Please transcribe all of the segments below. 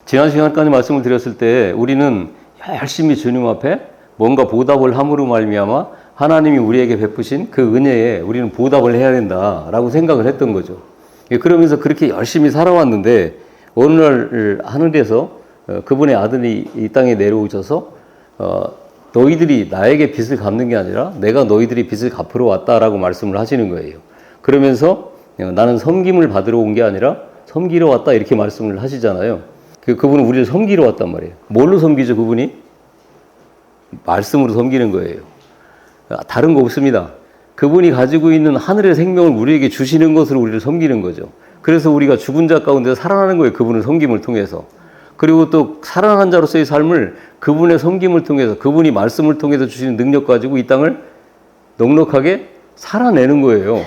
지난 시간까지 말씀을 드렸을 때 우리는 열심히 주님 앞에 뭔가 보답을 함으로 말미암아 하나님이 우리에게 베푸신 그 은혜에 우리는 보답을 해야 된다라고 생각을 했던 거죠. 그러면서 그렇게 열심히 살아왔는데 어느 날 하늘에서 그분의 아들이 이 땅에 내려오셔서 너희들이 나에게 빚을 갚는 게 아니라 내가 너희들이 빚을 갚으러 왔다라고 말씀을 하시는 거예요. 그러면서 나는 섬김을 받으러 온 게 아니라 섬기러 왔다 이렇게 말씀을 하시잖아요. 그분은 우리를 섬기러 왔단 말이에요. 뭘로 섬기죠, 그분이? 말씀으로 섬기는 거예요. 다른 거 없습니다. 그분이 가지고 있는 하늘의 생명을 우리에게 주시는 것으로 우리를 섬기는 거죠. 그래서 우리가 죽은 자 가운데 살아나는 거예요. 그분의 섬김을 통해서. 그리고 또 살아난 자로서의 삶을 그분의 섬김을 통해서, 그분이 말씀을 통해서 주시는 능력 가지고 이 땅을 넉넉하게 살아내는 거예요.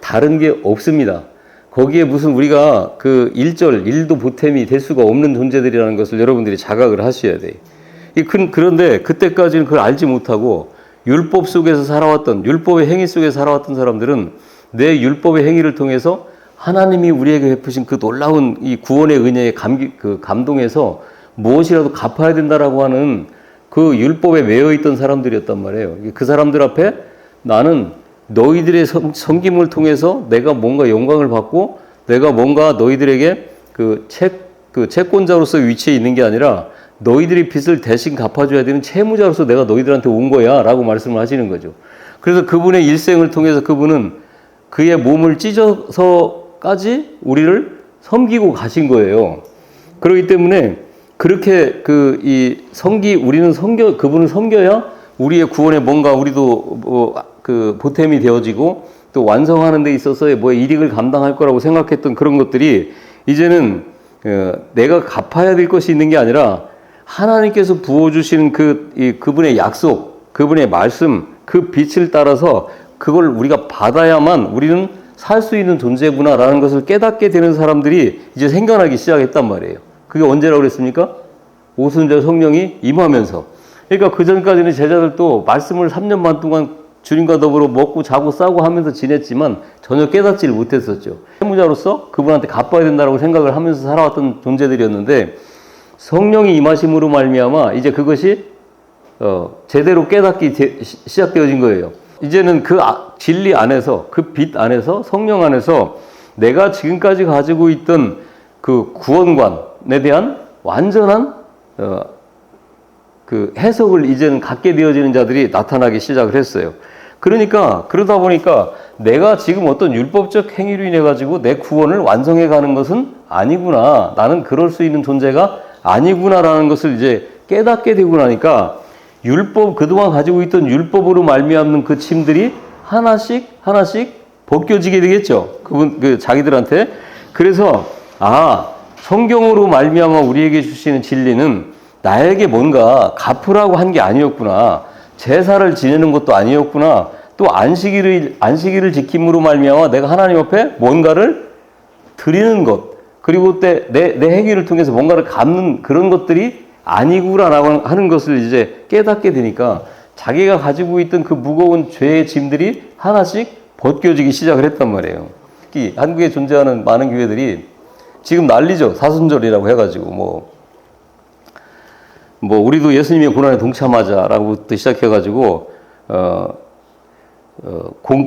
다른 게 없습니다. 거기에 무슨 우리가 그 일도 보탬이 될 수가 없는 존재들이라는 것을 여러분들이 자각을 하셔야 돼요. 그런데 그때까지는 그걸 알지 못하고 율법 속에서 살아왔던, 율법의 행위 속에서 살아왔던 사람들은 내 율법의 행위를 통해서 하나님이 우리에게 베푸신 그 놀라운 이 구원의 은혜에 감동해서 무엇이라도 갚아야 된다라고 하는 그 율법에 매여 있던 사람들이었단 말이에요. 그 사람들 앞에 나는 너희들의 섬김을 통해서 내가 뭔가 영광을 받고 내가 뭔가 너희들에게 채권자로서 위치해 있는 게 아니라 너희들이 빚을 대신 갚아줘야 되는 채무자로서 내가 너희들한테 온 거야 라고 말씀을 하시는 거죠. 그래서 그분의 일생을 통해서 그분은 그의 몸을 찢어서까지 우리를 섬기고 가신 거예요. 그렇기 때문에 그렇게 우리는 그분을 섬겨야 우리의 구원에 뭔가 우리도 보탬이 되어지고 또 완성하는 데 있어서의 이익을 감당할 거라고 생각했던 그런 것들이 이제는 내가 갚아야 될 것이 있는 게 아니라 하나님께서 부어주시는 그분의 약속, 그분의 말씀, 그 빛을 따라서 그걸 우리가 받아야만 우리는 살 수 있는 존재구나라는 것을 깨닫게 되는 사람들이 이제 생겨나기 시작했단 말이에요. 그게 언제라고 그랬습니까? 오순절 성령이 임하면서. 그러니까 그 전까지는 제자들도 말씀을 3년 반 동안 주님과 더불어 먹고 자고 싸고 하면서 지냈지만 전혀 깨닫지를 못했었죠. 채무자로서 그분한테 갚아야 된다고 생각을 하면서 살아왔던 존재들이었는데 성령이 임하심으로 말미암아 이제 그것이 제대로 깨닫기 시작되어진 거예요. 이제는 그 진리 안에서, 그 빛 안에서, 성령 안에서 내가 지금까지 가지고 있던 그 구원관에 대한 완전한 그 해석을 이제는 갖게 되어지는 자들이 나타나기 시작을 했어요. 그러다 보니까 내가 지금 어떤 율법적 행위로 인해 가지고 내 구원을 완성해 가는 것은 아니구나. 나는 그럴 수 있는 존재가 아니구나라는 것을 이제 깨닫게 되고 나니까 그동안 가지고 있던 율법으로 말미암는 그 짐들이 하나씩 벗겨지게 되겠죠. 자기들한테. 그래서 성경으로 말미암아 우리에게 주시는 진리는 나에게 뭔가 갚으라고 한 게 아니었구나. 제사를 지내는 것도 아니었구나. 또 안식일을 지킴으로 말미암아 내가 하나님 앞에 뭔가를 드리는 것, 그리고 내 행위를 통해서 뭔가를 갚는 그런 것들이 아니구나라고 하는 것을 이제 깨닫게 되니까 자기가 가지고 있던 그 무거운 죄의 짐들이 하나씩 벗겨지기 시작을 했단 말이에요. 특히 한국에 존재하는 많은 교회들이 지금 난리죠. 사순절이라고 해가지고 우리도 예수님의 고난에 동참하자라고부터 시작해가지고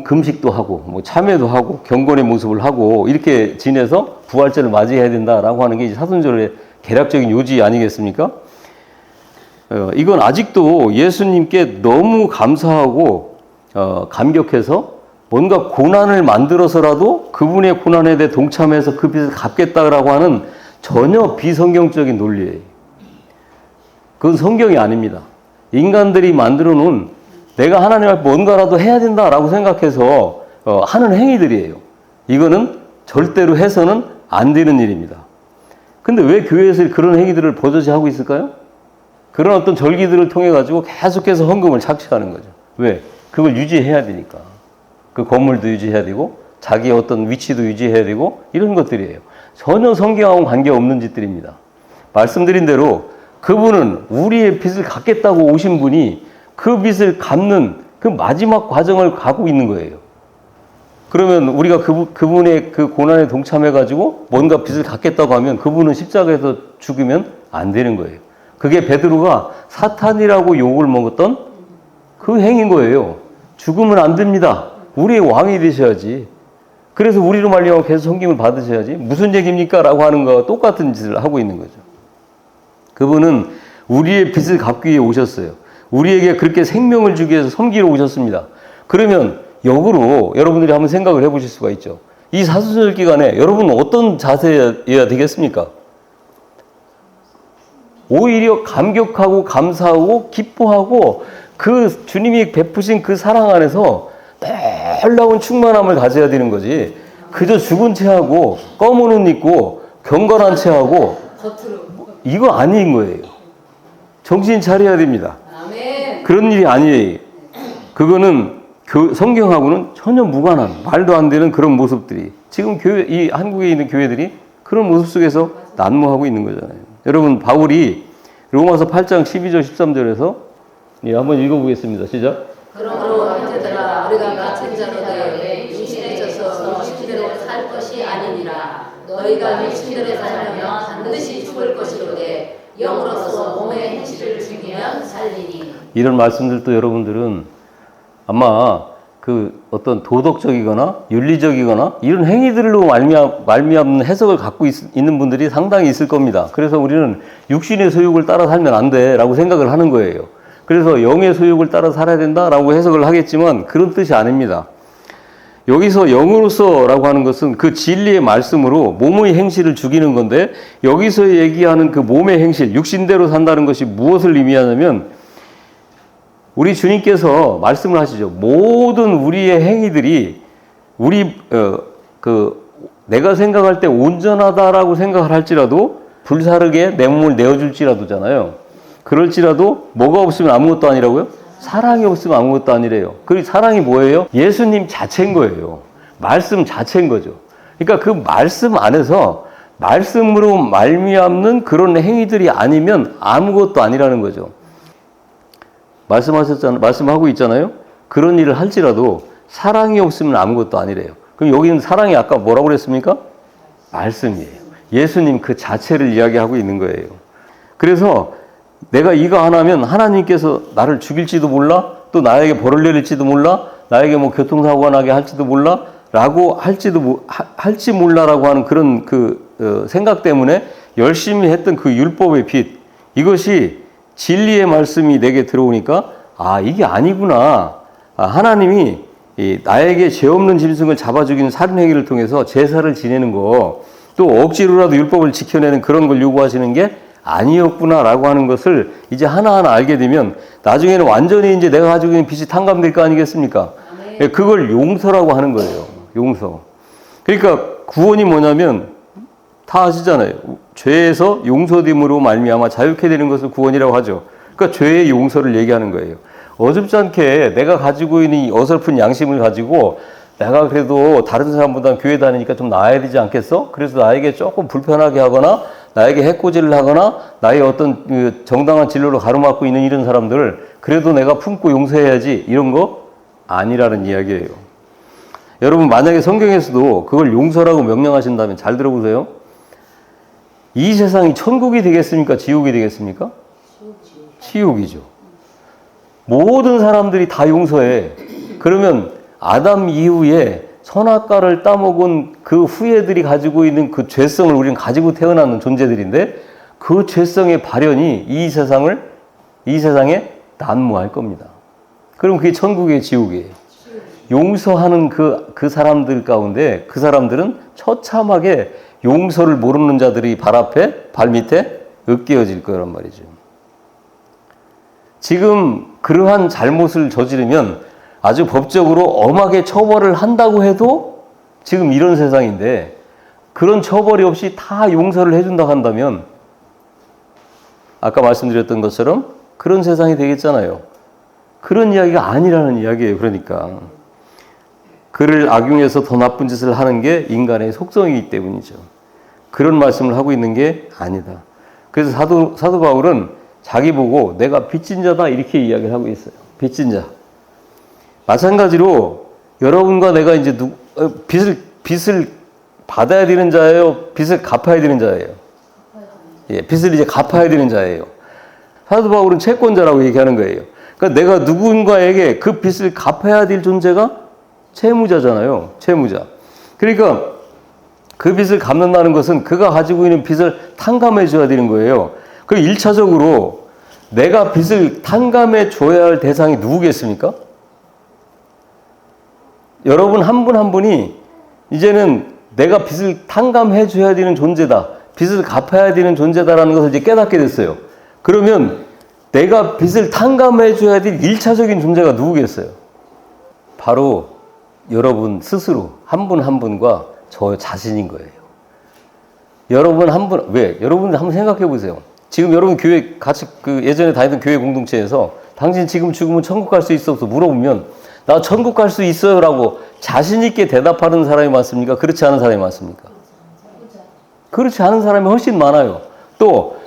금식도 하고 참회도 하고 경건의 모습을 하고 이렇게 지내서 부활절을 맞이해야 된다라고 하는 게 이제 사순절의 개략적인 요지 아니겠습니까? 이건 아직도 예수님께 너무 감사하고 감격해서 뭔가 고난을 만들어서라도 그분의 고난에 대해 동참해서 그 빚을 갚겠다라고 하는 전혀 비성경적인 논리예요. 그건 성경이 아닙니다. 인간들이 만들어 놓은 내가 하나님 앞에 뭔가라도 해야 된다라고 생각해서 하는 행위들이에요. 이거는 절대로 해서는 안 되는 일입니다. 근데 왜 교회에서 그런 행위들을 버젓이 하고 있을까요? 그런 어떤 절기들을 통해 가지고 계속해서 헌금을 착취하는 거죠. 왜? 그걸 유지해야 되니까. 그 건물도 유지해야 되고 자기의 어떤 위치도 유지해야 되고 이런 것들이에요. 전혀 성경하고는 관계없는 짓들입니다. 말씀드린 대로 그분은 우리의 빚을 갚겠다고 오신 분이 그 빚을 갚는 그 마지막 과정을 가고 있는 거예요. 그러면 우리가 그분의 그 고난에 동참해가지고 뭔가 빚을 갚겠다고 하면 그분은 십자가에서 죽으면 안 되는 거예요. 그게 베드로가 사탄이라고 욕을 먹었던 그 행인 거예요. 죽으면 안 됩니다. 우리의 왕이 되셔야지. 그래서 우리로 말미암아 계속 섬김을 받으셔야지. 무슨 얘기입니까? 라고 하는 거와 똑같은 짓을 하고 있는 거죠. 그분은 우리의 빚을 갚기 위해 오셨어요. 우리에게 그렇게 생명을 주기 위해서 섬기러 오셨습니다. 그러면 역으로 여러분들이 한번 생각을 해보실 수가 있죠. 이 사순절 기간에 여러분은 어떤 자세여야 되겠습니까? 오히려 감격하고 감사하고 기뻐하고 그 주님이 베푸신 그 사랑 안에서 놀라운 충만함을 가져야 되는 거지. 그저 죽은 채 하고 검은 옷 입고 경건한 채 하고 이거 아닌 거예요. 정신 차려야 됩니다. 그런 일이 아니에요. 그거는 성경하고는 전혀 무관한 말도 안 되는 그런 모습들이 지금 이 한국에 있는 교회들이 그런 모습 속에서 난무하고 있는 거잖아요. 여러분 바울이 로마서 8장 12절 13절에서 한번 읽어보겠습니다. 시작. 그러므로 형제들아 우리가 같은 자로 되어 육신에 져서 육신대로 살 것이 아니니라. 너희가 육신대로 살면 반드시 죽을 것이로되 영으로서 몸의 행실을 죽이면 살리니. 이런 말씀들도 여러분들은 아마 그 어떤 도덕적이거나 윤리적이거나 이런 행위들로 말미암는 해석을 갖고 있는 분들이 상당히 있을 겁니다. 그래서 우리는 육신의 소욕을 따라 살면 안 돼라고 생각을 하는 거예요. 그래서 영의 소욕을 따라 살아야 된다라고 해석을 하겠지만 그런 뜻이 아닙니다. 여기서 영으로서라고 하는 것은 그 진리의 말씀으로 몸의 행실을 죽이는 건데 여기서 얘기하는 그 몸의 행실, 육신대로 산다는 것이 무엇을 의미하냐면 우리 주님께서 말씀을 하시죠. 모든 우리의 행위들이 내가 생각할 때 온전하다라고 생각을 할지라도 불사르게 내 몸을 내어줄지라도잖아요. 그럴지라도 뭐가 없으면 아무것도 아니라고요? 사랑이 없으면 아무것도 아니래요. 그 사랑이 뭐예요? 예수님 자체인 거예요. 말씀 자체인 거죠. 그러니까 그 말씀 안에서 말씀으로 말미암는 행위들이 아니면 아무것도 아니라는 거죠. 말씀하고 있잖아요. 그런 일을 할지라도 사랑이 없으면 아무것도 아니래요. 그럼 여기는 사랑이 아까 뭐라고 그랬습니까? 말씀이에요. 예수님 그 자체를 이야기하고 있는 거예요. 그래서 내가 이거 하나면 하나님께서 나를 죽일지도 몰라, 또 나에게 벌을 내릴지도 몰라, 나에게 뭐 교통사고가 나게 할지도 몰라, 라고 할지 몰라라고 하는 그런 생각 때문에 열심히 했던 그 율법의 빚, 이것이 진리의 말씀이 내게 들어오니까 이게 아니구나. 하나님이 나에게 죄 없는 짐승을 잡아 죽이는 살인 행위를 통해서 제사를 지내는 거, 또 억지로라도 율법을 지켜내는 그런 걸 요구하시는 게 아니었구나라고 하는 것을 이제 하나하나 알게 되면 나중에는 완전히 이제 내가 가지고 있는 빚이 탕감될 거 아니겠습니까? 그걸 용서라고 하는 거예요. 용서. 그러니까 구원이 뭐냐면 다 아시잖아요. 죄에서 용서됨으로 말미암아 자유케 되는 것을 구원이라고 하죠. 그러니까 죄의 용서를 얘기하는 거예요. 어줍지 않게 내가 가지고 있는 이 어설픈 양심을 가지고 내가 그래도 다른 사람보다 교회 다니니까 좀 나아야 되지 않겠어? 그래서 나에게 조금 불편하게 하거나 나에게 해코지를 하거나 나의 어떤 정당한 진로로 가로막고 있는 이런 사람들을 그래도 내가 품고 용서해야지, 이런 거 아니라는 이야기예요. 여러분 만약에 성경에서도 그걸 용서라고 명령하신다면 잘 들어보세요. 이 세상이 천국이 되겠습니까? 지옥이 되겠습니까? 지옥이죠. 모든 사람들이 다 용서해. 그러면 아담 이후에 선악과를 따먹은 그 후예들이 가지고 있는 그 죄성을 우리는 가지고 태어나는 존재들인데 그 죄성의 발현이 이 세상에 난무할 겁니다. 그럼 그게 천국의 지옥이에요. 용서하는 그 사람들 가운데 그 사람들은 처참하게 용서를 모르는 자들이 발 밑에 으깨어질 거란 말이죠. 지금 그러한 잘못을 저지르면 아주 법적으로 엄하게 처벌을 한다고 해도 지금 이런 세상인데 그런 처벌이 없이 다 용서를 해준다고 한다면 아까 말씀드렸던 것처럼 그런 세상이 되겠잖아요. 그런 이야기가 아니라는 이야기예요. 그러니까 그를 악용해서 더 나쁜 짓을 하는 게 인간의 속성이기 때문이죠. 그런 말씀을 하고 있는 게 아니다. 그래서 사도 바울은 자기 보고 내가 빚진 자다 이렇게 이야기를 하고 있어요. 빚진 자. 마찬가지로 여러분과 내가 이제 빚을 받아야 되는 자예요? 빚을 갚아야 되는 자예요? 예, 빚을 이제 갚아야 되는 자예요. 사도 바울은 채권자라고 얘기하는 거예요. 그러니까 내가 누군가에게 그 빚을 갚아야 될 존재가 채무자잖아요. 채무자. 그러니까 그 빚을 갚는다는 것은 그가 가지고 있는 빚을 탕감해 줘야 되는 거예요. 그럼 1차적으로 내가 빚을 탕감해 줘야 할 대상이 누구겠습니까? 여러분 한 분 한 분이 이제는 내가 빚을 탕감해 줘야 되는 존재다. 빚을 갚아야 되는 존재다라는 것을 이제 깨닫게 됐어요. 그러면 내가 빚을 탕감해 줘야 될 1차적인 존재가 누구겠어요? 바로 여러분 스스로 한 분 한 분과 저 자신인 거예요. 여러분 한 분, 왜? 여러분 한번 생각해 보세요. 지금 여러분 교회 같이 예전에 다니던 교회 공동체에서 당신 지금 죽으면 천국 갈 수 있어? 물어보면 나 천국 갈 수 있어요 라고 자신 있게 대답하는 사람이 많습니까? 그렇지 않은 사람이 많습니까? 그렇지 않은 사람이 훨씬 많아요. 또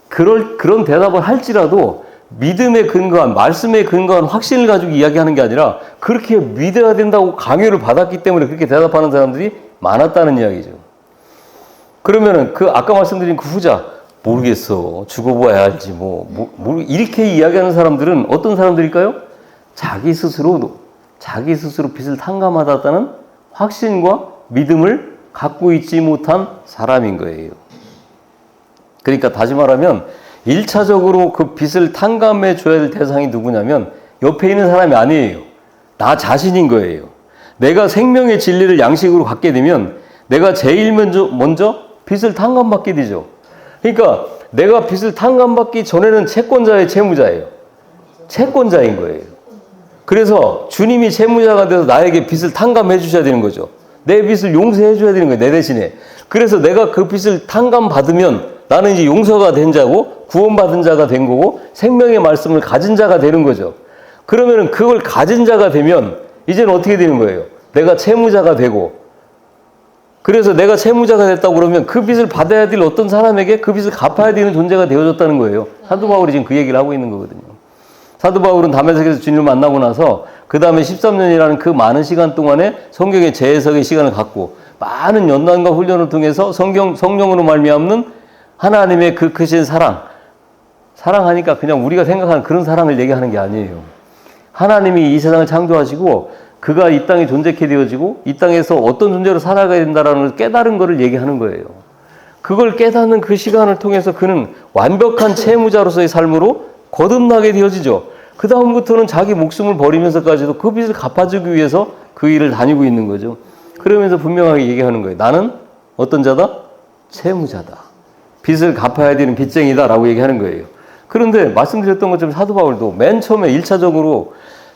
그런 대답을 할지라도 믿음에 근거한, 말씀에 근거한 확신을 가지고 이야기하는 게 아니라 그렇게 믿어야 된다고 강요를 받았기 때문에 그렇게 대답하는 사람들이 많았다는 이야기죠. 그러면은 아까 말씀드린 그 후자, 모르겠어. 죽어봐야 알지. 이렇게 이야기하는 사람들은 어떤 사람들일까요? 자기 스스로 빚을 탕감받았다는 확신과 믿음을 갖고 있지 못한 사람인 거예요. 그러니까 다시 말하면 1차적으로 그 빚을 탕감해 줘야 될 대상이 누구냐면 옆에 있는 사람이 아니에요. 나 자신인 거예요. 내가 생명의 진리를 양식으로 갖게 되면 내가 제일 먼저 빚을 탕감받게 되죠. 그러니까 내가 빚을 탕감받기 전에는 채권자의 채무자예요. 채권자인 거예요. 그래서 주님이 채무자가 돼서 나에게 빚을 탕감해 주셔야 되는 거죠. 내 빚을 용서해 줘야 되는 거예요. 내 대신에. 그래서 내가 그 빚을 탕감받으면 나는 이제 용서가 된 자고 구원받은 자가 된 거고 생명의 말씀을 가진 자가 되는 거죠. 그러면은 그걸 가진 자가 되면 이제는 어떻게 되는 거예요? 내가 채무자가 되고, 그래서 내가 채무자가 됐다고 그러면 그 빚을 받아야 될 어떤 사람에게 그 빚을 갚아야 되는 존재가 되어졌다는 거예요. 사도 바울이 지금 그 얘기를 하고 있는 거거든요. 사도 바울은 다메섹에서 주님을 만나고 나서 그 다음에 13년이라는 그 많은 시간 동안에 성경의 재해석의 시간을 갖고 많은 연단과 훈련을 통해서 성령으로 말미암는 하나님의 그 크신 사랑하니까 그냥 우리가 생각하는 그런 사랑을 얘기하는 게 아니에요. 하나님이 이 세상을 창조하시고 그가 이 땅에 존재케 되어지고 이 땅에서 어떤 존재로 살아가야 된다라는 걸 깨달은 것을 얘기하는 거예요. 그걸 깨닫는 그 시간을 통해서 그는 완벽한 채무자로서의 삶으로 거듭나게 되어지죠. 그 다음부터는 자기 목숨을 버리면서까지도 그 빚을 갚아주기 위해서 그 일을 다니고 있는 거죠. 그러면서 분명하게 얘기하는 거예요. 나는 어떤 자다? 채무자다. 빚을 갚아야 되는 빚쟁이다 라고 얘기하는 거예요. 그런데 말씀드렸던 것처럼 사도 바울도 맨 처음에 1차적으로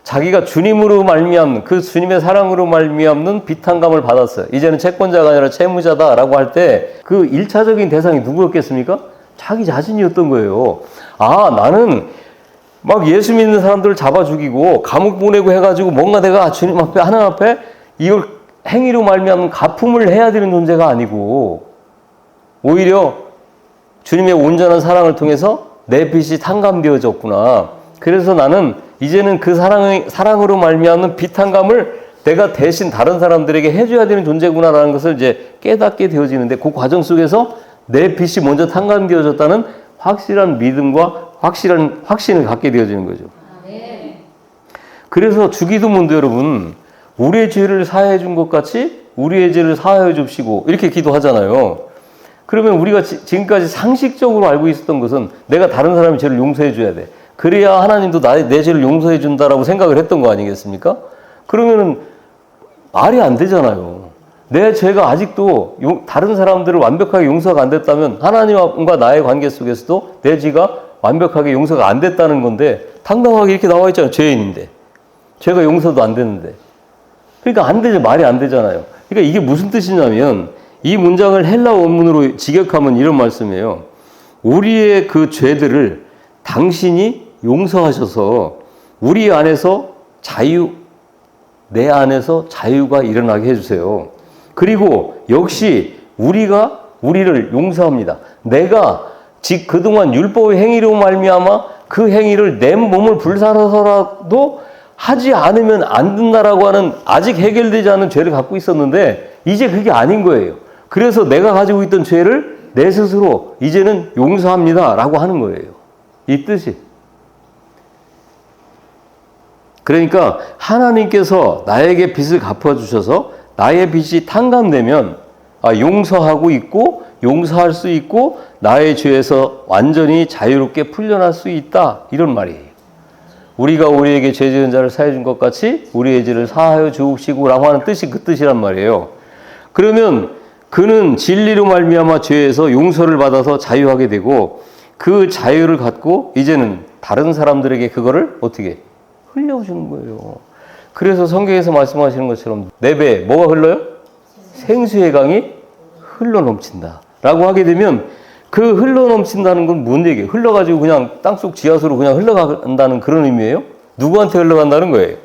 자기가 주님으로 말미암는, 그 주님의 사랑으로 말미암는 빚탕감을 받았어요. 이제는 채권자가 아니라 채무자다라고 할 때 그 1차적인 대상이 누구였겠습니까? 자기 자신이었던 거예요. 아, 나는 막 예수 믿는 사람들을 잡아 죽이고 감옥 보내고 해가지고 뭔가 내가 주님 앞에, 하나님 앞에 이걸 행위로 말미암는 가품을 해야 되는 존재가 아니고 오히려 주님의 온전한 사랑을 통해서 내 빚이 탕감되어졌구나. 그래서 나는 이제는 그 사랑으로 말미암는 빚탕감을 내가 대신 다른 사람들에게 해줘야 되는 존재구나라는 것을 이제 깨닫게 되어지는데 그 과정 속에서 내 빚이 먼저 탕감되어졌다는 확실한 믿음과 확실한 확신을 갖게 되어지는 거죠. 그래서 주기도문도 여러분, 우리의 죄를 사하여 준 것 같이 우리의 죄를 사하여 줍시고 이렇게 기도하잖아요. 그러면 우리가 지금까지 상식적으로 알고 있었던 것은 내가 다른 사람의 죄를 용서해 줘야 돼. 그래야 하나님도 내 죄를 용서해 준다라고 생각을 했던 거 아니겠습니까? 그러면은 말이 안 되잖아요. 내 죄가 아직도 다른 사람들을 완벽하게 용서가 안 됐다면 하나님과 나의 관계 속에서도 내 죄가 완벽하게 용서가 안 됐다는 건데 당당하게 이렇게 나와 있잖아요. 죄인인데. 죄가 용서도 안 되는데. 그러니까 안 되죠. 말이 안 되잖아요. 그러니까 이게 무슨 뜻이냐면 이 문장을 헬라 원문으로 직역하면 이런 말씀이에요. 우리의 그 죄들을 당신이 용서하셔서 우리 안에서 내 안에서 자유가 일어나게 해주세요. 그리고 역시 우리가 우리를 용서합니다. 내가 그동안 율법의 행위로 말미암아 그 행위를 내 몸을 불살아서라도 하지 않으면 안 된다라고 하는 아직 해결되지 않은 죄를 갖고 있었는데 이제 그게 아닌 거예요. 그래서 내가 가지고 있던 죄를 내 스스로 이제는 용서합니다 라고 하는 거예요. 이 뜻이. 그러니까 하나님께서 나에게 빚을 갚아주셔서 나의 빚이 탕감되면 용서하고 있고 용서할 수 있고 나의 죄에서 완전히 자유롭게 풀려날 수 있다 이런 말이에요. 우리가 우리에게 죄 지은 자를 사해 준 것 같이 우리의 죄를 사하여 주옵시고 라고 하는 뜻이 그 뜻이란 말이에요. 그러면 그는 진리로 말미암아 죄에서 용서를 받아서 자유하게 되고 그 자유를 갖고 이제는 다른 사람들에게 그거를 어떻게 흘려주는 거예요. 그래서 성경에서 말씀하시는 것처럼 내 배에 뭐가 흘러요? 생수의 강이 흘러넘친다 라고 하게 되면 그 흘러넘친다는 건 뭔 얘기예요? 흘러가지고 그냥 땅속 지하수로 그냥 흘러간다는 그런 의미예요? 누구한테 흘러간다는 거예요?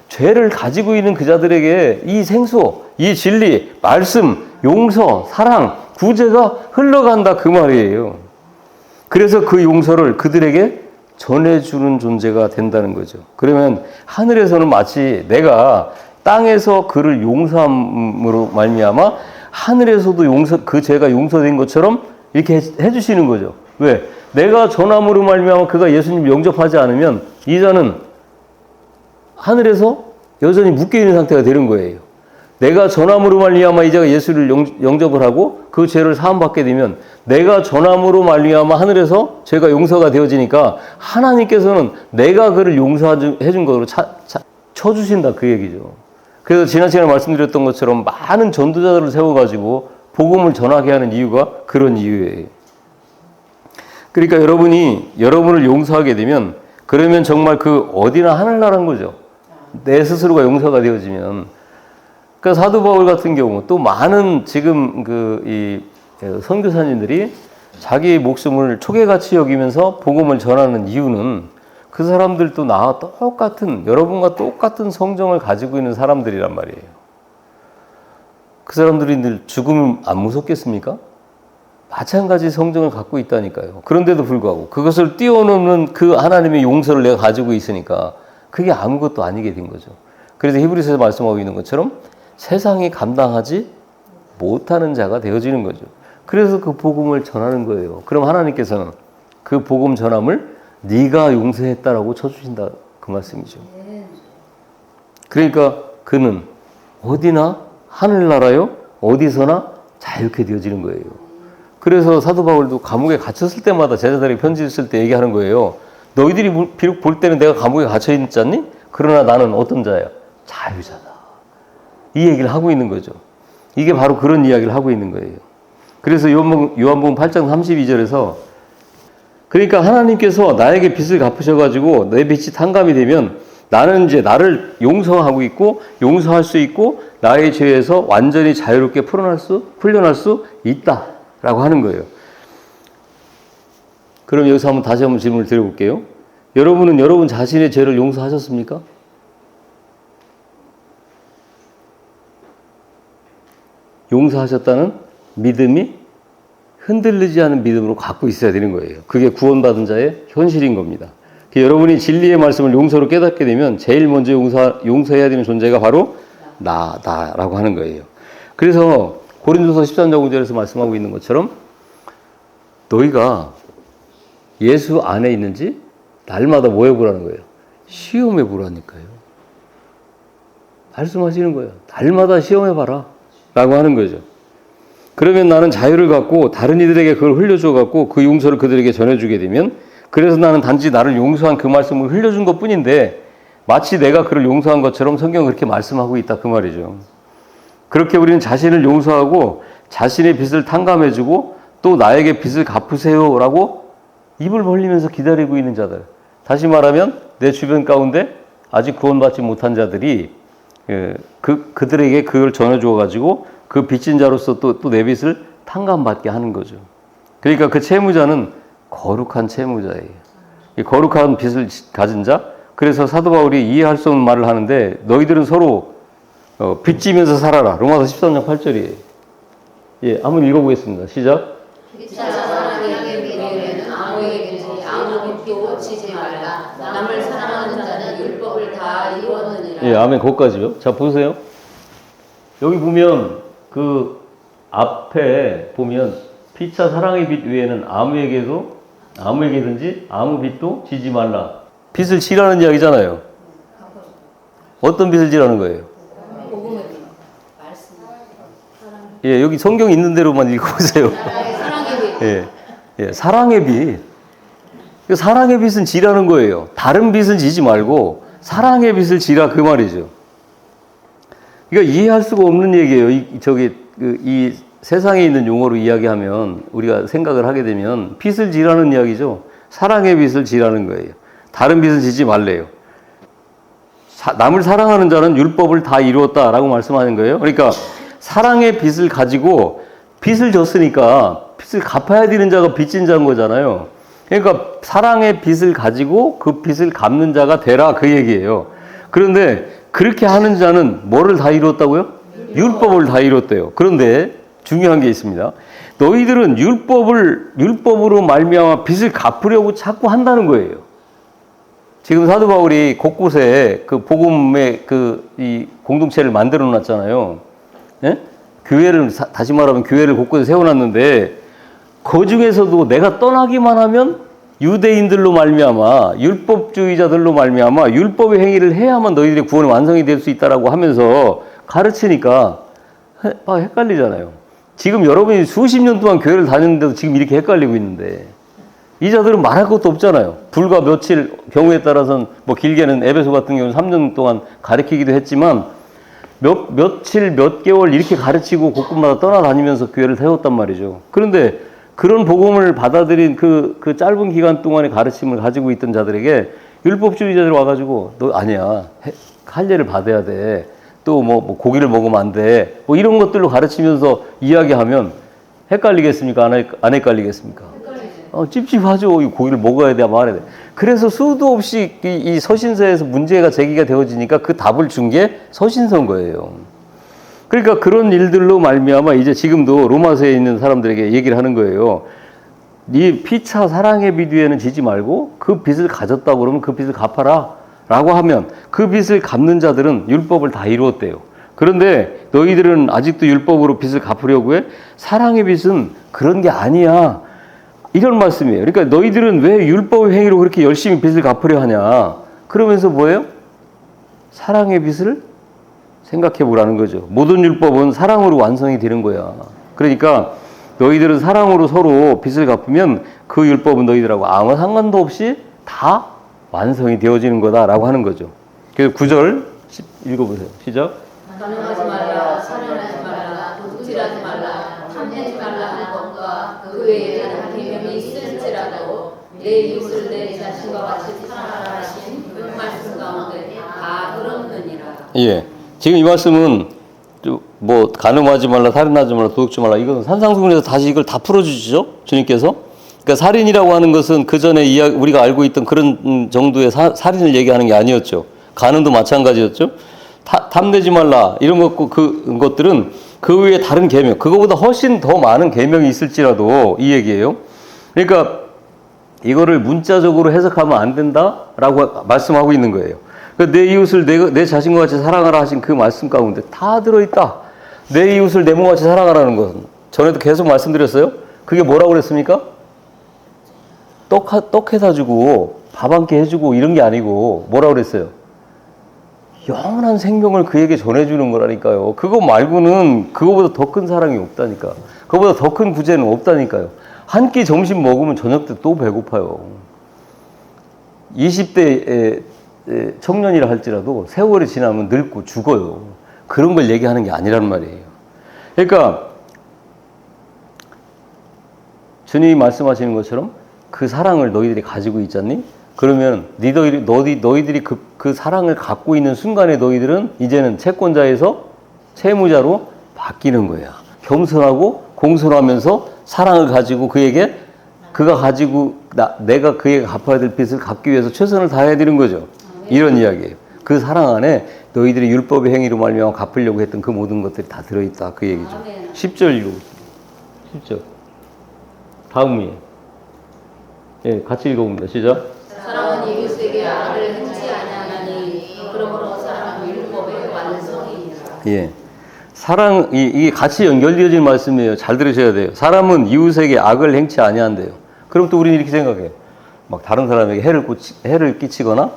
죄를 가지고 있는 그 자들에게 이 생수, 이 진리, 말씀, 용서, 사랑, 구제가 흘러간다 그 말이에요. 그래서 그 용서를 그들에게 전해주는 존재가 된다는 거죠. 그러면 하늘에서는 마치 내가 땅에서 그를 용서함으로 말미암아 하늘에서도 그 죄가 용서된 것처럼 이렇게 해주시는 거죠. 왜? 내가 전함으로 말미암아 그가 예수님 영접하지 않으면 이 자는 하늘에서 여전히 묶여있는 상태가 되는 거예요. 내가 전함으로 말미암아 이 자가 예수를 영접을 하고 그 죄를 사함받게 되면 내가 전함으로 말미암아 하늘에서 죄가 용서가 되어지니까 하나님께서는 내가 그를 용서해 준 것으로 쳐주신다 그 얘기죠. 그래서 지난 시간에 말씀드렸던 것처럼 많은 전도자들을 세워가지고 복음을 전하게 하는 이유가 그런 이유예요. 그러니까 여러분을 용서하게 되면 그러면 정말 그 어디나 하늘나라인 거죠. 내 스스로가 용서가 되어지면. 그러니까 사도 바울 같은 경우 또 많은 지금 선교사님들이 자기의 목숨을 초계같이 여기면서 복음을 전하는 이유는 그 사람들도 나와 똑같은 여러분과 똑같은 성정을 가지고 있는 사람들이란 말이에요. 그 사람들이 늘 죽으면 안 무섭겠습니까? 마찬가지 성정을 갖고 있다니까요. 그런데도 불구하고 그것을 뛰어넘는 그 하나님의 용서를 내가 가지고 있으니까 그게 아무것도 아니게 된 거죠. 그래서 히브리서에서 말씀하고 있는 것처럼 세상이 감당하지 못하는 자가 되어지는 거죠. 그래서 그 복음을 전하는 거예요. 그럼 하나님께서는 그 복음 전함을 네가 용서했다라고 쳐주신다 그 말씀이죠. 그러니까 그는 어디나 하늘나라요 어디서나 자유케 되어지는 거예요. 그래서 사도 바울도 감옥에 갇혔을 때마다 제자들에게 편지를 쓸 때 얘기하는 거예요. 너희들이 비록 볼 때는 내가 감옥에 갇혀 있지 않니? 그러나 나는 어떤 자야? 자유자다. 이 얘기를 하고 있는 거죠. 이게 바로 그런 이야기를 하고 있는 거예요. 그래서 요한복음 8장 32절에서 그러니까 하나님께서 나에게 빚을 갚으셔가지고 내 빚이 탕감이 되면 나는 이제 나를 용서하고 있고 용서할 수 있고 나의 죄에서 완전히 자유롭게 풀려날 수 있다라고 하는 거예요. 그럼 여기서 다시 한번 질문을 드려볼게요. 여러분은 여러분 자신의 죄를 용서하셨습니까? 용서하셨다는 믿음이 흔들리지 않은 믿음으로 갖고 있어야 되는 거예요. 그게 구원받은 자의 현실인 겁니다. 여러분이 진리의 말씀을 용서로 깨닫게 되면 제일 먼저 용서해야 되는 존재가 바로 나다라고 하는 거예요. 그래서 고린도서 13장 5절에서 말씀하고 있는 것처럼 너희가 예수 안에 있는지 날마다 뭐 해보라는 거예요? 시험해 보라니까요. 말씀하시는 거예요. 날마다 시험해봐라 라고 하는 거죠. 그러면 나는 자유를 갖고 다른 이들에게 그걸 흘려줘 갖고 그 용서를 그들에게 전해주게 되면 그래서 나는 단지 나를 용서한 그 말씀을 흘려준 것 뿐인데 마치 내가 그를 용서한 것처럼 성경은 그렇게 말씀하고 있다 그 말이죠. 그렇게 우리는 자신을 용서하고 자신의 빚을 탕감해주고 또 나에게 빚을 갚으세요 라고 입을 벌리면서 기다리고 있는 자들, 다시 말하면 내 주변 가운데 아직 구원받지 못한 자들이 그들에게 그걸 전해줘 가지고 그 빚진 자로서 또 내 빚을 탕감받게 하는 거죠. 그러니까 그 채무자는 거룩한 채무자예요. 이 거룩한 빚을 가진 자. 그래서 사도 바울이 이해할 수 없는 말을 하는데 너희들은 서로 빚지면서 살아라. 로마서 13장 8절이에요. 예, 한번 읽어보겠습니다. 시작. 사랑하게 믿으면 아무에게든지 아무 빚도 지지 말라. 남을 사랑하는 자는 율법을 다 이루었느니라. 예, 아멘. 거기까지요. 자, 보세요. 여기 보면 그 앞에 보면 피차 사랑의 빚 외에는 아무에게든지 아무 빚도 지지 말라. 빚을 지라는 이야기잖아요. 어떤 빚을 지라는 거예요? 복음의 빛. 말씀. 예, 여기 성경 있는 대로만 읽어보세요. 사랑의 빛. 예, 예, 사랑의 빚. 그 사랑의 빚은 지라는 거예요. 다른 빚은 지지 말고 사랑의 빚을 지라 그 말이죠. 그러니까 이해할 수가 없는 얘기예요. 이 세상에 있는 용어로 이야기하면 우리가 생각을 하게 되면 빚을 지라는 이야기죠. 사랑의 빚을 지라는 거예요. 다른 빚을 지지 말래요. 남을 사랑하는 자는 율법을 다 이루었다라고 말씀하는 거예요. 그러니까 사랑의 빚을 가지고 빚을 졌으니까 빚을 갚아야 되는 자가 빚진 자인 거잖아요. 그러니까 사랑의 빚을 가지고 그 빚을 갚는 자가 되라 그 얘기예요. 그런데 그렇게 하는 자는 뭐를 다 이뤘다고요? 율법을 다 이뤘대요. 그런데 중요한 게 있습니다. 너희들은 율법으로 말미암아 빚을 갚으려고 자꾸 한다는 거예요. 지금 사도 바울이 곳곳에 그 복음의 이 공동체를 만들어 놨잖아요. 예? 다시 말하면 교회를 곳곳에 세워놨는데 그 중에서도 내가 떠나기만 하면 유대인들로 말미암아 율법주의자들로 말미암아 율법의 행위를 해야만 너희들의 구원이 완성이 될 수 있다라고 하면서 가르치니까 헷갈리잖아요. 지금 여러분이 수십 년 동안 교회를 다녔는데도 지금 이렇게 헷갈리고 있는데 이 자들은 말할 것도 없잖아요. 불과 며칠, 경우에 따라서는 뭐 길게는 에베소 같은 경우는 3년 동안 가르치기도 했지만 며칠, 몇 개월 이렇게 가르치고 곳곳마다 떠나다니면서 교회를 세웠단 말이죠. 그런데 그런 복음을 받아들인 그 짧은 기간 동안의 가르침을 가지고 있던 자들에게 율법주의자들이 와가지고 너 아니야. 할례를 받아야 돼. 또 뭐 고기를 먹으면 안 돼. 뭐 이런 것들로 가르치면서 이야기하면 헷갈리겠습니까? 안 헷갈리겠습니까? 찝찝하죠. 이 고기를 먹어야 돼, 말아야 돼. 그래서 수도 없이 이 서신서에서 문제가 제기가 되어지니까 그 답을 준 게 서신서인 거예요. 그러니까 그런 일들로 말미암아 이제 지금도 로마서에 있는 사람들에게 얘기를 하는 거예요. 네 피차 사랑의 빚 위에는 지지 말고 그 빚을 가졌다고 그러면 그 빚을 갚아라 라고 하면 그 빚을 갚는 자들은 율법을 다 이루었대요. 그런데 너희들은 아직도 율법으로 빚을 갚으려고 해? 사랑의 빚은 그런 게 아니야. 이런 말씀이에요. 그러니까 너희들은 왜 율법의 행위로 그렇게 열심히 빚을 갚으려 하냐. 그러면서 뭐예요? 사랑의 빚을 생각해 보라는 거죠. 모든 율법은 사랑으로 완성이 되는 거야. 그러니까 너희들은 사랑으로 서로 빚을 갚으면 그 율법은 너희들하고 아무 상관도 없이 다 완성이 되어지는 거다라고 하는 거죠. 그래서 9절 읽어보세요. 시작. 간음하지 말라, 살인하지 말라, 도둑질하지 말라, 탐내지 말라 하는 것과 그 외에 다른 계명이 있을지라도 내 이웃을 내 자신과 같이 사랑하라 하신 그 말씀 가운데 다 그렇느니라. 예. 지금 이 말씀은 뭐 간음하지 말라, 살인하지 말라, 도둑질 말라 이것은 산상수훈에서 다시 이걸 다 풀어주시죠. 주님께서. 그러니까 살인이라고 하는 것은 그 전에 우리가 알고 있던 그런 정도의 살인을 얘기하는 게 아니었죠. 간음도 마찬가지였죠. 탐내지 말라 이런 것들은 그 외에 다른 계명, 그거보다 훨씬 더 많은 계명이 있을지라도 이 얘기예요. 그러니까 이거를 문자적으로 해석하면 안 된다라고 말씀하고 있는 거예요. 내 이웃을 내 자신과 같이 사랑하라 하신 그 말씀 가운데 다 들어있다. 내 이웃을 내 몸같이 사랑하라는 것은 전에도 계속 말씀드렸어요. 그게 뭐라고 그랬습니까? 떡 해다 주고 밥 한 끼 해주고 이런 게 아니고 뭐라고 그랬어요? 영원한 생명을 그에게 전해주는 거라니까요. 그거 말고는 그거보다 더 큰 사랑이 없다니까. 그거보다 더 큰 구제는 없다니까요. 한 끼 점심 먹으면 저녁 때 또 배고파요. 20대 청년이라 할지라도 세월이 지나면 늙고 죽어요. 그런 걸 얘기하는 게 아니란 말이에요. 그러니까 주님이 말씀하시는 것처럼 그 사랑을 너희들이 가지고 있잖니? 그러면 너희들이 그 사랑을 갖고 있는 순간에 너희들은 이제는 채권자에서 채무자로 바뀌는 거야. 겸손하고 공손하면서 사랑을 가지고 내가 그에게 갚아야 될 빚을 갚기 위해서 최선을 다해야 되는 거죠. 이런 이야기예요. 그 사랑 안에 너희들이 율법의 행위로 말미암아 갚으려고 했던 그 모든 것들이 다 들어있다. 그 얘기죠. 10절 읽어보세요. 10절. 다음이에요. 예, 같이 읽어봅니다. 시작. 사랑은 이웃에게 악을 행치 아니하나니 그러므로 사랑은 율법의 완성이니라. 예. 이게 같이 연결되어진 말씀이에요. 잘 들으셔야 돼요. 사람은 이웃에게 악을 행치 아니한대요. 그럼 또 우리는 이렇게 생각해요. 막 다른 사람에게 해를 끼치거나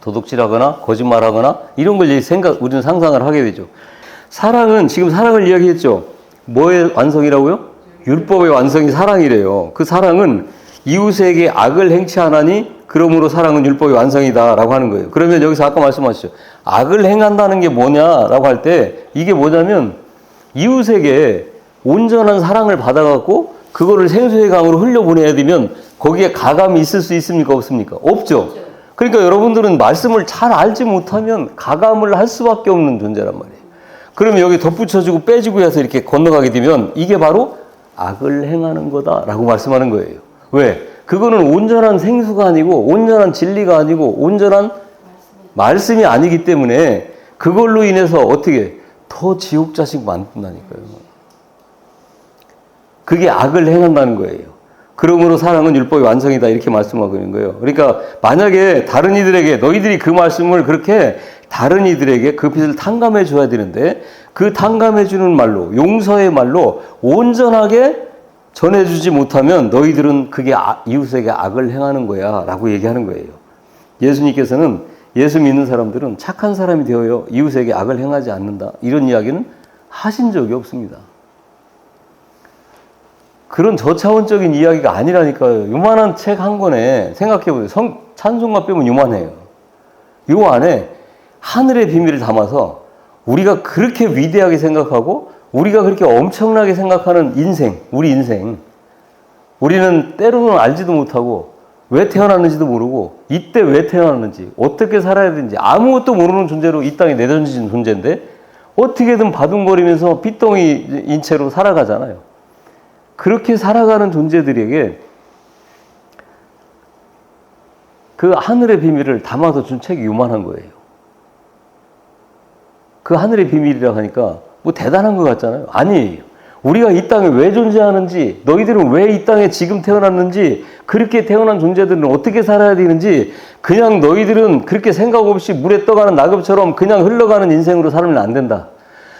도둑질하거나 거짓말하거나 이런 걸 우리는 상상을 하게 되죠. 사랑은 지금 사랑을 이야기했죠. 뭐의 완성이라고요? 율법의 완성이 사랑이래요. 그 사랑은 이웃에게 악을 행치 않으니 그러므로 사랑은 율법의 완성이다라고 하는 거예요. 그러면 여기서 아까 말씀하셨죠. 악을 행한다는 게 뭐냐라고 할 때 이게 뭐냐면 이웃에게 온전한 사랑을 받아갖고 그거를 생수의 강으로 흘려보내야 되면 거기에 가감이 있을 수 있습니까? 없습니까? 없죠. 그러니까 여러분들은 말씀을 잘 알지 못하면 가감을 할 수밖에 없는 존재란 말이에요. 그러면 여기 덧붙여주고 빼주고 해서 이렇게 건너가게 되면 이게 바로 악을 행하는 거다라고 말씀하는 거예요. 왜? 그거는 온전한 생수가 아니고 온전한 진리가 아니고 온전한 말씀이 아니기 때문에 그걸로 인해서 어떻게 더 지옥 자식 만든다니까요. 그게 악을 행한다는 거예요. 그러므로 사랑은 율법의 완성이다 이렇게 말씀하고 있는 거예요. 그러니까 만약에 다른 이들에게 너희들이 그 말씀을 그렇게 다른 이들에게 그 빛을 탕감해 줘야 되는데 그 탕감해 주는 말로 용서의 말로 온전하게 전해주지 못하면 너희들은 그게 이웃에게 악을 행하는 거야 라고 얘기하는 거예요. 예수님께서는 예수 믿는 사람들은 착한 사람이 되어요 이웃에게 악을 행하지 않는다 이런 이야기는 하신 적이 없습니다. 그런 저차원적인 이야기가 아니라니까요. 요만한 책 한 권에 생각해보세요. 찬송가 빼면 요만해요. 요 안에 하늘의 비밀을 담아서 우리가 그렇게 위대하게 생각하고 우리가 그렇게 엄청나게 생각하는 인생, 우리 인생. 우리는 때로는 알지도 못하고 왜 태어났는지도 모르고 이때 왜 태어났는지 어떻게 살아야 되는지 아무것도 모르는 존재로 이 땅에 내던진 존재인데 어떻게든 바둥거리면서 핏덩이인 채로 살아가잖아요. 그렇게 살아가는 존재들에게 그 하늘의 비밀을 담아서 준 책이 요만한 거예요. 그 하늘의 비밀이라고 하니까 뭐 대단한 것 같잖아요. 아니에요. 우리가 이 땅에 왜 존재하는지, 너희들은 왜 이 땅에 지금 태어났는지, 그렇게 태어난 존재들은 어떻게 살아야 되는지, 그냥 너희들은 그렇게 생각 없이 물에 떠가는 낙엽처럼 그냥 흘러가는 인생으로 살면 안 된다.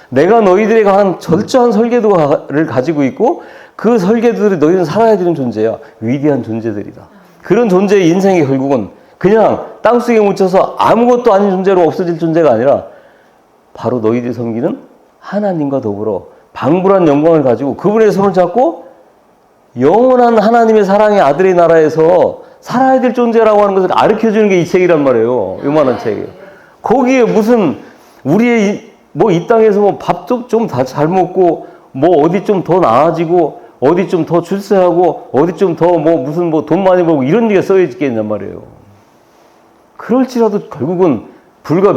내가 너희들에게 한 철저한 설계도를 가지고 있고 그 설계도들이 너희는 살아야 되는 존재야. 위대한 존재들이다. 그런 존재의 인생이 결국은 그냥 땅속에 묻혀서 아무것도 아닌 존재로 없어질 존재가 아니라 바로 너희들이 섬기는 하나님과 더불어 방불한 영광을 가지고 그분의 손을 잡고 영원한 하나님의 사랑의 아들의 나라에서 살아야 될 존재라고 하는 것을 가르쳐주는 게 이 책이란 말이에요. 요만한 책이에요. 거기에 무슨 우리의 뭐 이 땅에서 뭐 밥도 좀 다 잘 먹고 뭐 어디 좀 더 나아지고 어디 좀 더 출세하고 어디 좀 더 뭐 무슨 뭐 돈 많이 벌고 이런 게 써 있겠냔 말이에요. 그럴지라도 결국은 불과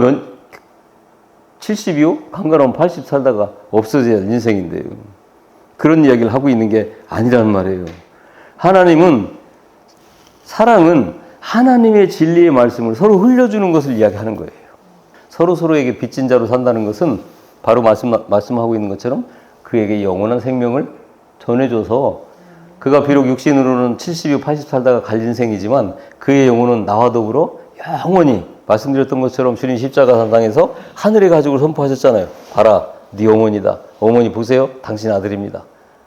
70이요? 강가라면 80 살다가 없어져야 인생인데요. 그런 이야기를 하고 있는 게 아니란 말이에요. 사랑은 하나님의 진리의 말씀을 서로 흘려주는 것을 이야기하는 거예요. 서로에게 빚진 자로 산다는 것은 바로 말씀하고 있는 것처럼 그에게 영원한 생명을 전해줘서 그가 비록 육신으로는 70, 80 살다가 갈 인생이지만 그의 영혼은 나와 더불어 영원히 말씀드렸던 것처럼 주님 십자가 산당에서 하늘의 가족을 선포하셨잖아요. 봐라, 네 어머니다. 어머니 보세요. 당신 아들입니다.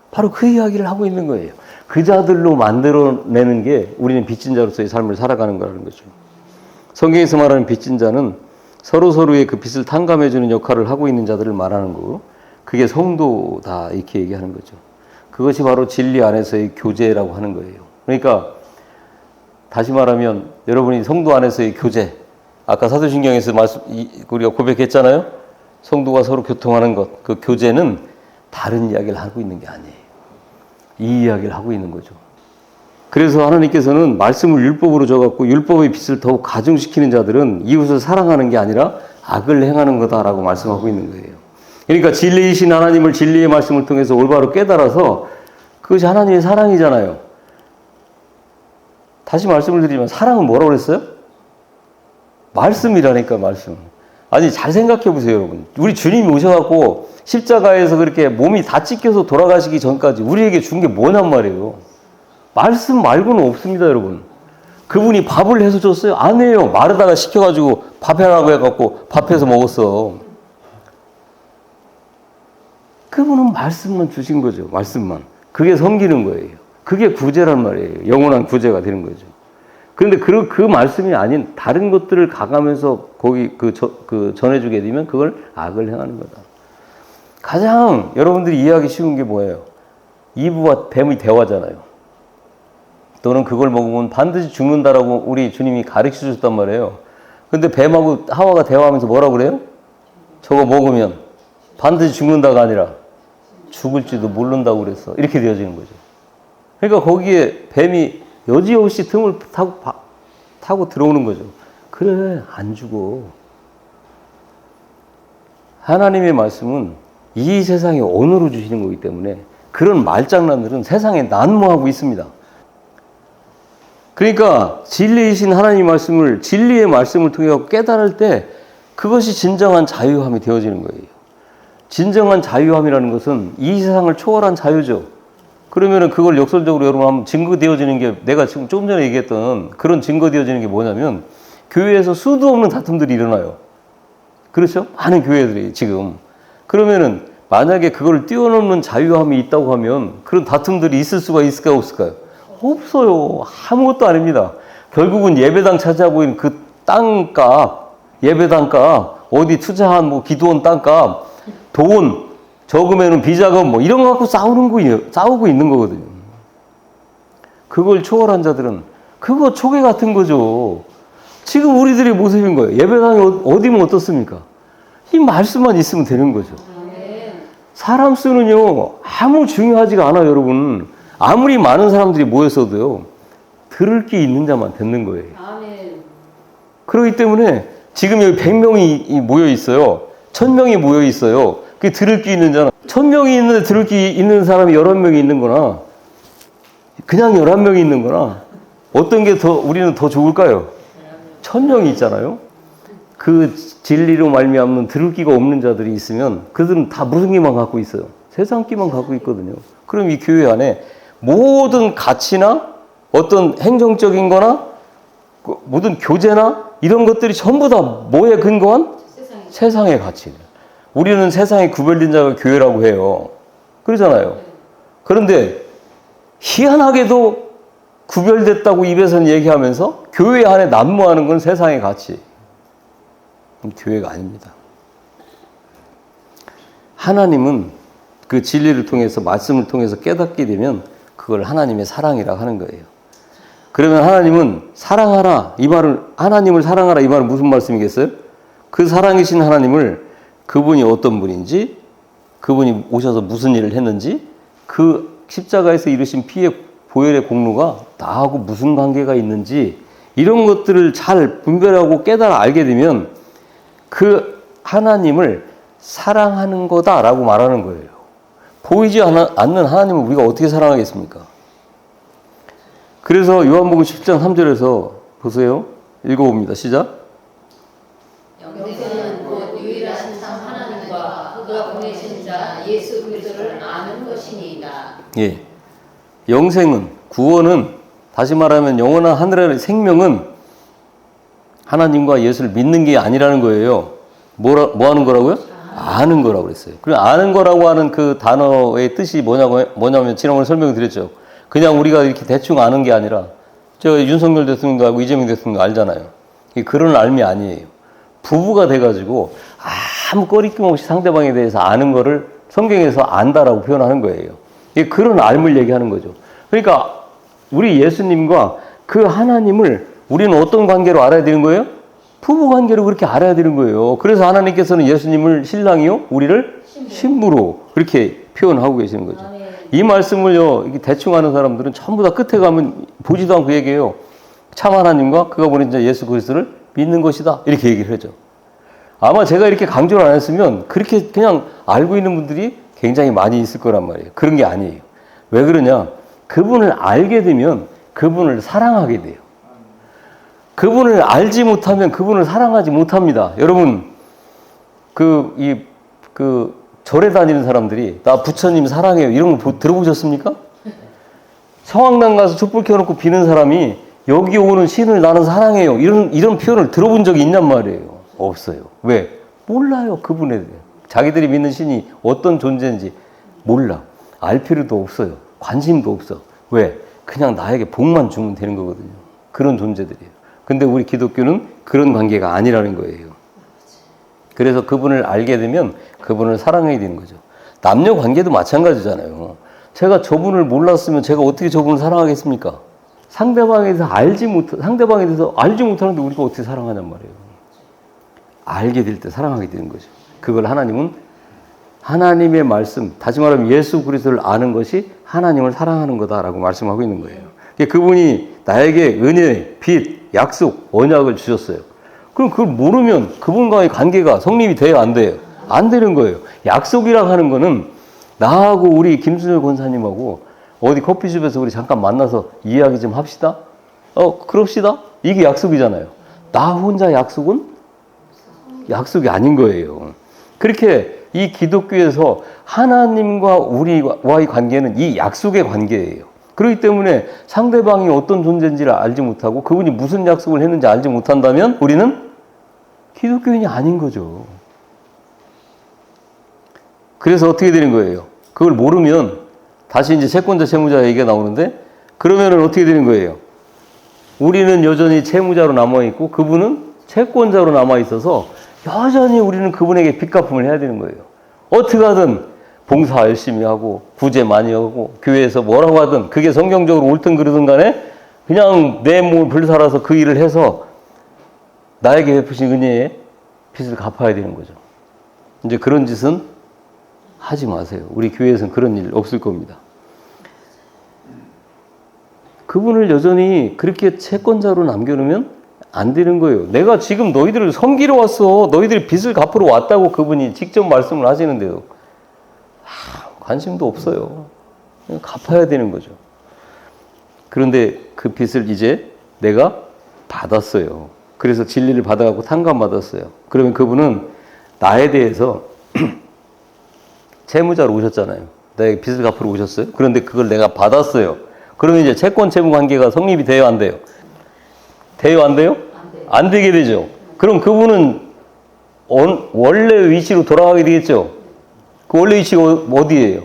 바로 그 이야기를 하고 있는 거예요. 그 자들로 만들어내는 게 우리는 빚진 자로서의 삶을 살아가는 거라는 거죠. 성경에서 말하는 빚진 자는 서로의 그 빚을 탕감해주는 역할을 하고 있는 자들을 말하는 거고 그게 성도다 이렇게 얘기하는 거죠. 그것이 바로 진리 안에서의 교제라고 하는 거예요. 그러니까 다시 말하면 여러분이 성도 안에서의 교제, 아까 사도신경에서 우리가 고백했잖아요. 성도가 서로 교통하는 것, 그 교제는 다른 이야기를 하고 있는 게 아니에요. 이 이야기를 하고 있는 거죠. 그래서 하나님께서는 말씀을 율법으로 줘갖고 율법의 빛을 더욱 가중시키는 자들은 이웃을 사랑하는 게 아니라 악을 행하는 거다라고 말씀하고 있는 거예요. 그러니까 진리이신 하나님을 진리의 말씀을 통해서 올바로 깨달아서 그것이 하나님의 사랑이잖아요. 다시 말씀을 드리면 사랑은 뭐라고 그랬어요? 말씀이라니까 말씀. 아니 잘 생각해 보세요 여러분. 우리 주님이 오셔갖고 십자가에서 그렇게 몸이 다 찢겨서 돌아가시기 전까지 우리에게 준 게 뭐냔 말이에요. 말씀 말고는 없습니다 여러분. 그분이 밥을 해서 줬어요? 안 해요. 마르다가 시켜가지고 밥 해라고 해갖고 밥해서 먹었어. 그분은 말씀만 주신 거죠. 말씀만. 그게 섬기는 거예요. 그게 구제란 말이에요. 영원한 구제가 되는 거죠. 그런데 그 말씀이 아닌 다른 것들을 가감해서 거기 전해주게 되면 그걸 악을 행하는 거다. 가장 여러분들이 이해하기 쉬운 게 뭐예요? 이브와 뱀의 대화잖아요. 너는 그걸 먹으면 반드시 죽는다라고 우리 주님이 가르쳐 주셨단 말이에요. 근데 뱀하고 하와가 대화하면서 뭐라고 그래요? 저거 먹으면 반드시 죽는다가 아니라 죽을지도 모른다고 그랬어. 이렇게 되어지는 거죠. 그러니까 거기에 뱀이 여지없이 틈을 타고 들어오는 거죠. 그래, 안 죽어. 하나님의 말씀은 이 세상에 언어로 주시는 거기 때문에 그런 말장난들은 세상에 난무하고 있습니다. 그러니까 진리이신 하나님의 말씀을 진리의 말씀을 통해 깨달을 때 그것이 진정한 자유함이 되어지는 거예요. 진정한 자유함이라는 것은 이 세상을 초월한 자유죠. 그러면은 그걸 역설적으로 여러분 한번 증거되어지는 게 내가 지금 조금 전에 얘기했던 그런 증거되어지는 게 뭐냐면 교회에서 수도 없는 다툼들이 일어나요. 그렇죠? 많은 교회들이 지금. 그러면은 만약에 그걸 뛰어넘는 자유함이 있다고 하면 그런 다툼들이 있을 수가 있을까요? 없을까요? 없어요. 아무것도 아닙니다. 결국은 예배당 차지하고 있는 그 땅값, 예배당값, 어디 투자한 뭐 기도원 땅값, 돈, 적으면은 비자금 뭐 이런 거 갖고 싸우고 있는 거거든요. 그걸 초월한 자들은 그거 초계 같은 거죠. 지금 우리들의 모습인 거예요. 예배당이 어디면 어떻습니까? 이 말씀만 있으면 되는 거죠. 사람 수는요, 아무 중요하지가 않아요, 여러분. 아무리 많은 사람들이 모였어도요, 들을 게 있는 자만 듣는 거예요. 아멘. 그렇기 때문에 지금 여기 100명이 모여 있어요. 1000명이 모여 있어요. 그 들을 게 있는 자는 1000명이 있는데 들을 게 있는 사람이 11명이 있는 거나 그냥 11명이 있는 거나 어떤 게 우리는 더 좋을까요? 1000명이 있잖아요. 그 진리로 말미암는 들을 기가 없는 자들이 있으면 그들은 다 무슨 기만 갖고 있어요? 세상 기만 갖고 있거든요. 그럼 이 교회 안에 모든 가치나 어떤 행정적인 거나 모든 교제나 이런 것들이 전부 다 뭐에 근거한? 세상의 가치예요. 우리는 세상에 구별된 자가 교회라고 해요. 그러잖아요. 그런데 희한하게도 구별됐다고 입에서는 얘기하면서 교회 안에 난무하는 건 세상의 가치. 교회가 아닙니다. 하나님은 그 진리를 통해서 말씀을 통해서 깨닫게 되면 그걸 하나님의 사랑이라고 하는 거예요. 그러면 하나님은 사랑하라 이 말을 하나님을 사랑하라 이 말은 무슨 말씀이겠어요? 그 사랑이신 하나님을 그분이 어떤 분인지 그분이 오셔서 무슨 일을 했는지 그 십자가에서 이루신 피의 보혈의 공로가 나하고 무슨 관계가 있는지 이런 것들을 잘 분별하고 깨달아 알게 되면 그 하나님을 사랑하는 거다라고 말하는 거예요. 보이지 않는 하나님을 우리가 어떻게 사랑하겠습니까? 그래서 요한복음 10장 3절에서 보세요. 읽어봅니다. 시작. 영생은 곧 유일하신 참 하나님과 그가 보내신 자 예수 그리스도를 아는 것이니이다. 예. 영생은 구원은 다시 말하면 영원한 하늘의 생명은 하나님과 예수를 믿는 게 아니라는 거예요. 뭐 하는 거라고요? 아는 거라고 그랬어요. 그리고 아는 거라고 하는 그 단어의 뜻이 뭐냐면 지난번에 설명드렸죠. 그냥 우리가 이렇게 대충 아는 게 아니라 저 윤석열 대통령도 알고 이재명 대통령도 알잖아요. 그런 알미 아니에요. 부부가 돼가지고 아무 꺼리낌 없이 상대방에 대해서 아는 거를 성경에서 안다라고 표현하는 거예요. 그런 알물 얘기하는 거죠. 그러니까 우리 예수님과 그 하나님을 우리는 어떤 관계로 알아야 되는 거예요? 부부 관계로 그렇게 알아야 되는 거예요. 그래서 하나님께서는 예수님을 신랑이요, 우리를 신부로 그렇게 표현하고 계시는 거죠. 이 말씀을요, 이렇게 대충 하는 사람들은 전부 다 끝에 가면 보지도 않고 얘기해요. 참 하나님과 그가 보낸 예수 그리스도를 믿는 것이다. 이렇게 얘기를 하죠. 아마 제가 이렇게 강조를 안 했으면 그렇게 그냥 알고 있는 분들이 굉장히 많이 있을 거란 말이에요. 그런 게 아니에요. 왜 그러냐? 그분을 알게 되면 그분을 사랑하게 돼요. 그분을 알지 못하면 그분을 사랑하지 못합니다. 여러분, 절에 다니는 사람들이 나 부처님 사랑해요. 이런 거 들어보셨습니까? 성황당 가서 촛불 켜놓고 비는 사람이 여기 오는 신을 나는 사랑해요. 이런 표현을 들어본 적이 있냔 말이에요. 없어요. 왜? 몰라요. 그분에 대해. 자기들이 믿는 신이 어떤 존재인지 몰라. 알 필요도 없어요. 관심도 없어. 왜? 그냥 나에게 복만 주면 되는 거거든요. 그런 존재들이에요. 근데 우리 기독교는 그런 관계가 아니라는 거예요. 그래서 그분을 알게 되면 그분을 사랑해야 되는 거죠. 남녀 관계도 마찬가지잖아요. 제가 저분을 몰랐으면 제가 어떻게 저분을 사랑하겠습니까? 상대방에 대해서 알지 못하는데 우리가 어떻게 사랑하냔 말이에요. 알게 될 때 사랑하게 되는 거죠. 그걸 하나님은 하나님의 말씀, 다시 말하면 예수 그리스도를 아는 것이 하나님을 사랑하는 거다라고 말씀하고 있는 거예요. 그분이 나에게 은혜, 빚, 약속, 언약을 주셨어요. 그럼 그걸 모르면 그분과의 관계가 성립이 돼요, 안 돼요? 안 되는 거예요. 약속이라고 하는 거는 나하고 우리 김순열 권사님하고 어디 커피숍에서 우리 잠깐 만나서 이야기 좀 합시다. 그럽시다. 이게 약속이잖아요. 나 혼자 약속은 약속이 아닌 거예요. 그렇게 이 기독교에서 하나님과 우리와의 관계는 이 약속의 관계예요. 그렇기 때문에 상대방이 어떤 존재인지를 알지 못하고 그분이 무슨 약속을 했는지 알지 못한다면 우리는 기독교인이 아닌 거죠. 그래서 어떻게 되는 거예요? 그걸 모르면 다시 이제 채권자, 채무자 얘기가 나오는데 그러면은 어떻게 되는 거예요? 우리는 여전히 채무자로 남아있고 그분은 채권자로 남아있어서 여전히 우리는 그분에게 빚갚음을 해야 되는 거예요. 어떻게 하든 봉사 열심히 하고 구제 많이 하고 교회에서 뭐라고 하든 그게 성경적으로 옳든 그르든 간에 그냥 내 몸을 불살아서 그 일을 해서 나에게 베푸신 은혜의 빚을 갚아야 되는 거죠. 이제 그런 짓은 하지 마세요. 우리 교회에서는 그런 일 없을 겁니다. 그분을 여전히 그렇게 채권자로 남겨놓으면 안 되는 거예요. 내가 지금 너희들을 섬기러 왔어. 너희들이 빚을 갚으러 왔다고 그분이 직접 말씀을 하시는데요. 관심도 없어요. 갚아야 되는 거죠. 그런데 그 빚을 이제 내가 받았어요. 그래서 진리를 받아갖고 탕감받았어요. 그러면 그분은 나에 대해서 채무자로 오셨잖아요. 내가 빚을 갚으러 오셨어요. 그런데 그걸 내가 받았어요. 그러면 이제 채권 채무 관계가 성립이 돼요, 안 돼요? 돼요, 안 돼요? 안 되게 되죠. 그럼 그분은 원래 위치로 돌아가게 되겠죠. 그 원래 위치가 어디예요?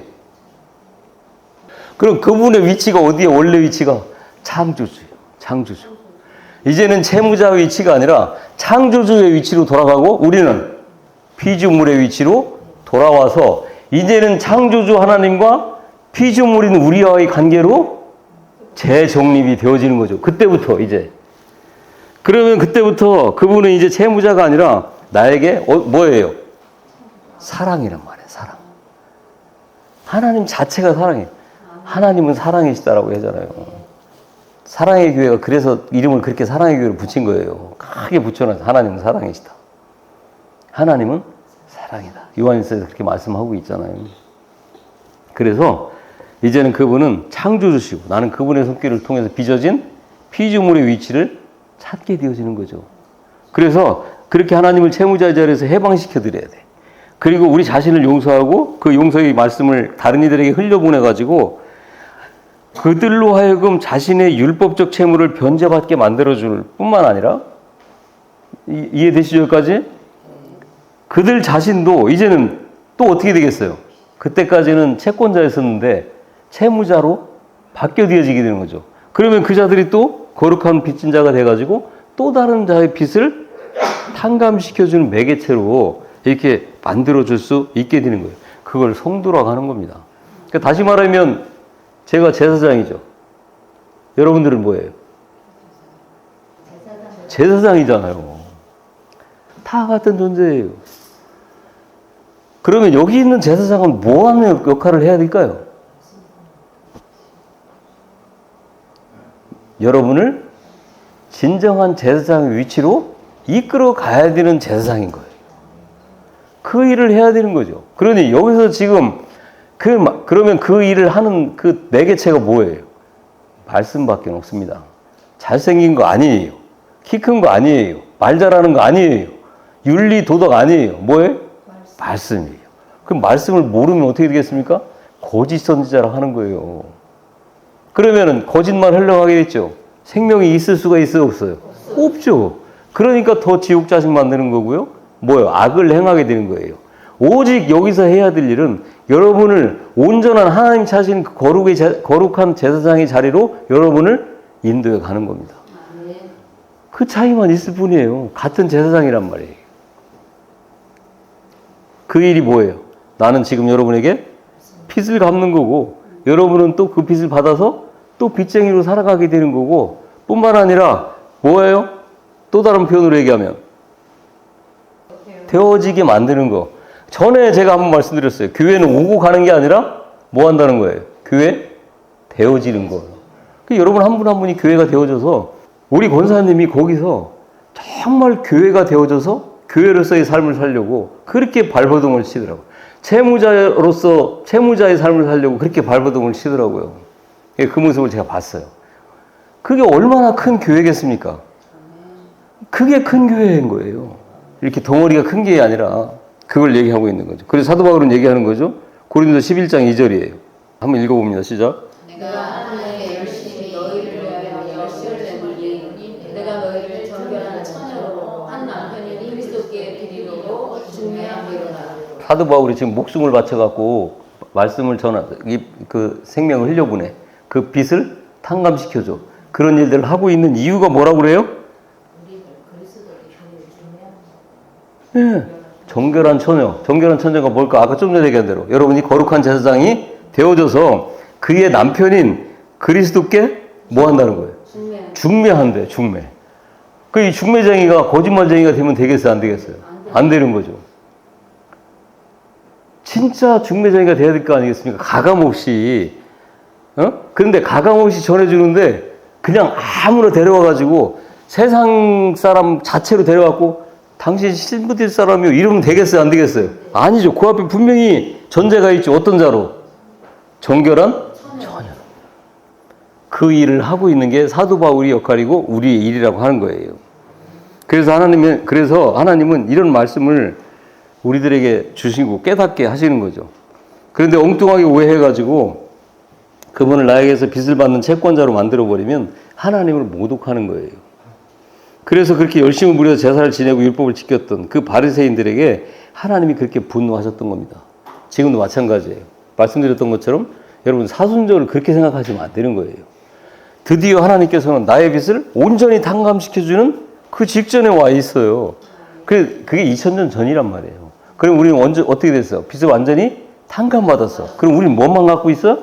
그럼 그분의 위치가 어디에 원래 위치가? 창조주예요. 창조주. 이제는 채무자의 위치가 아니라 창조주의 위치로 돌아가고 우리는 피조물의 위치로 돌아와서 이제는 창조주 하나님과 피조물인 우리와의 관계로 재정립이 되어지는 거죠. 그때부터 이제. 그러면 그때부터 그분은 이제 채무자가 아니라 나에게 뭐예요? 사랑이란 말이에요. 사랑. 하나님 자체가 사랑이에요. 하나님은 사랑이시다라고 하잖아요. 사랑의 교회가 그래서 이름을 그렇게 사랑의 교회로 붙인 거예요. 크게 붙여놔서 하나님은 사랑이시다. 하나님은 사랑이다. 요한일서에서 그렇게 말씀하고 있잖아요. 그래서 이제는 그분은 창조주시고 나는 그분의 손길을 통해서 빚어진 피조물의 위치를 찾게 되어지는 거죠. 그래서 그렇게 하나님을 채무자의 자리에서 해방시켜 드려야 돼. 그리고 우리 자신을 용서하고 그 용서의 말씀을 다른 이들에게 흘려보내가지고 그들로 하여금 자신의 율법적 채무를 변제받게 만들어줄 뿐만 아니라 이해되시죠? 여기까지? 그들 자신도 이제는 또 어떻게 되겠어요? 그때까지는 채권자였었는데 채무자로 바뀌어지게 되는 거죠. 그러면 그 자들이 또 거룩한 빚진 자가 돼가지고 또 다른 자의 빚을 탕감시켜주는 매개체로 이렇게 만들어줄 수 있게 되는 거예요. 그걸 성도라고 하는 겁니다. 그러니까 다시 말하면 제가 제사장이죠. 여러분들은 뭐예요? 제사장이잖아요. 다 같은 존재예요. 그러면 여기 있는 제사장은 뭐 하는 역할을 해야 될까요? 여러분을 진정한 제사장의 위치로 이끌어 가야 되는 제사장인 거예요. 그 일을 해야 되는 거죠. 그러니 여기서 지금 그러면 그 일을 하는 그 매개체가 뭐예요? 말씀밖에 없습니다. 잘생긴 거 아니에요. 키 큰 거 아니에요. 말 잘하는 거 아니에요. 윤리 도덕 아니에요. 뭐예요? 말씀이에요. 그럼 말씀을 모르면 어떻게 되겠습니까? 거짓 선지자라 하는 거예요. 그러면은 거짓말 하려고 하겠죠. 생명이 있을 수가 있어요, 없어요? 없죠. 그러니까 더 지옥 자식 만드는 거고요. 뭐예요? 악을 행하게 되는 거예요. 오직 여기서 해야 될 일은 여러분을 온전한 하나님 차신 그 거룩한 제사장의 자리로 여러분을 인도해 가는 겁니다. 그 차이만 있을 뿐이에요. 같은 제사장이란 말이에요. 그 일이 뭐예요? 나는 지금 여러분에게 빚을 갚는 거고 여러분은 또 그 빚을 받아서 또 빚쟁이로 살아가게 되는 거고 뿐만 아니라 뭐예요? 또 다른 표현으로 얘기하면 되어지게 만드는 거. 전에 제가 한번 말씀드렸어요. 교회는 오고 가는 게 아니라 뭐 한다는 거예요? 교회 되어지는 거예요. 여러분 한 분 한 분이 교회가 되어져서 우리 권사님이 거기서 정말 교회가 되어져서 교회로서의 삶을 살려고 그렇게 발버둥을 치더라고요. 채무자로서 채무자의 삶을 살려고 그렇게 발버둥을 치더라고요. 그 모습을 제가 봤어요. 그게 얼마나 큰 교회겠습니까? 그게 큰 교회인 거예요. 이렇게 덩어리가 큰 게 아니라 그걸 얘기하고 있는 거죠. 그래서 사도 바울은 얘기하는 거죠. 고린도서 11장 2절이에요. 한번 읽어봅니다. 시작. 내가 하나님의 열심히 너희를 위하여 열심을 예우니 내가 너희를 정결한 처녀로 한 남편이 그리스도께 드리려고 중매함이로다. 사도 바울이 지금 목숨을 바쳐갖고 말씀을 그 생명을 흘려보내. 그 빛을 탕감시켜줘. 그런 일들을 하고 있는 이유가 뭐라고 그래요? 네. 정결한 처녀. 정결한 처녀가 뭘까? 아까 좀 전에 얘기한 대로 여러분이 거룩한 제사장이 되어져서 그의 남편인 그리스도께 뭐 한다는 거예요? 중매한대, 중매. 그 이 중매쟁이가 거짓말쟁이가 되면 되겠어요? 안 되겠어요? 안 되는 거죠. 진짜 중매쟁이가 돼야 될 거 아니겠습니까? 가감없이. 그런데 가감없이 전해주는데 그냥 아무나 데려와가지고 세상 사람 자체로 데려왔고 당신 신부 될 사람이요 이러면 되겠어요? 안 되겠어요? 아니죠. 그 앞에 분명히 전제가 있죠. 어떤 자로? 정결한 처녀. 그 일을 하고 있는 게 사도 바울의 역할이고 우리의 일이라고 하는 거예요. 그래서 하나님은 이런 말씀을 우리들에게 주시고 깨닫게 하시는 거죠. 그런데 엉뚱하게 오해해가지고 그분을 나에게서 빚을 받는 채권자로 만들어버리면 하나님을 모독하는 거예요. 그래서 그렇게 열심히 부려서 제사를 지내고 율법을 지켰던 그 바리새인들에게 하나님이 그렇게 분노하셨던 겁니다. 지금도 마찬가지예요. 말씀드렸던 것처럼 여러분 사순절을 그렇게 생각하시면 안 되는 거예요. 드디어 하나님께서는 나의 빚을 온전히 탕감시켜주는 그 직전에 와 있어요. 그게 2000년 전이란 말이에요. 그럼 우리는 어떻게 됐어요? 빚을 완전히 탕감받았어. 그럼 우리는 뭐만 갖고 있어?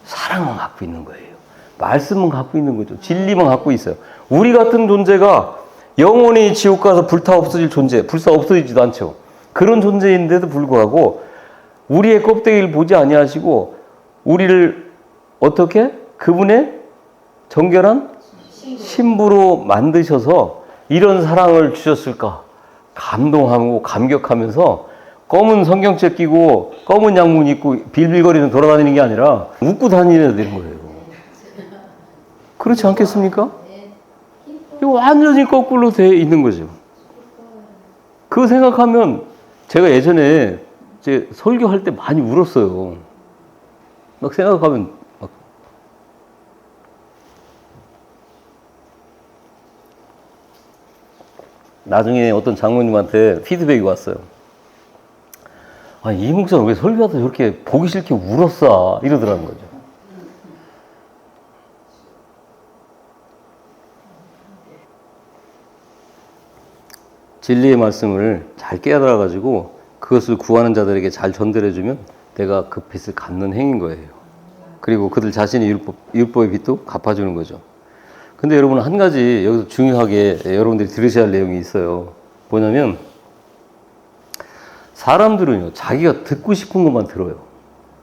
사랑만 갖고 있는 거예요. 말씀만 갖고 있는 거죠. 진리만 갖고 있어요. 우리 같은 존재가 영원히 지옥 가서 불타 없어질 존재, 불사 없어지지도 않죠. 그런 존재인데도 불구하고 우리의 껍데기를 보지 아니하시고 우리를 어떻게? 그분의 정결한 신부로 만드셔서 이런 사랑을 주셨을까? 감동하고 감격하면서 검은 성경책 끼고 검은 양문 입고 빌빌거리는 돌아다니는 게 아니라 웃고 다니는 되는 거예요. 그렇지 않겠습니까? 이거 완전히 거꾸로 돼 있는 거죠. 그거 생각하면 제가 예전에 이제 설교할 때 많이 울었어요. 막 생각하면 나중에 어떤 장모님한테 피드백이 왔어요. 아니, 이 목사는 왜 설교하다 저렇게 보기 싫게 울었어? 이러더라는 거죠. 진리의 말씀을 잘 깨달아가지고 그것을 구하는 자들에게 잘 전달해주면 내가 그 빚을 갚는 행인 거예요. 그리고 그들 자신의 율법의 빚도 갚아주는 거죠. 근데 여러분 한 가지 여기서 중요하게 여러분들이 들으셔야 할 내용이 있어요. 뭐냐면 사람들은요 자기가 듣고 싶은 것만 들어요.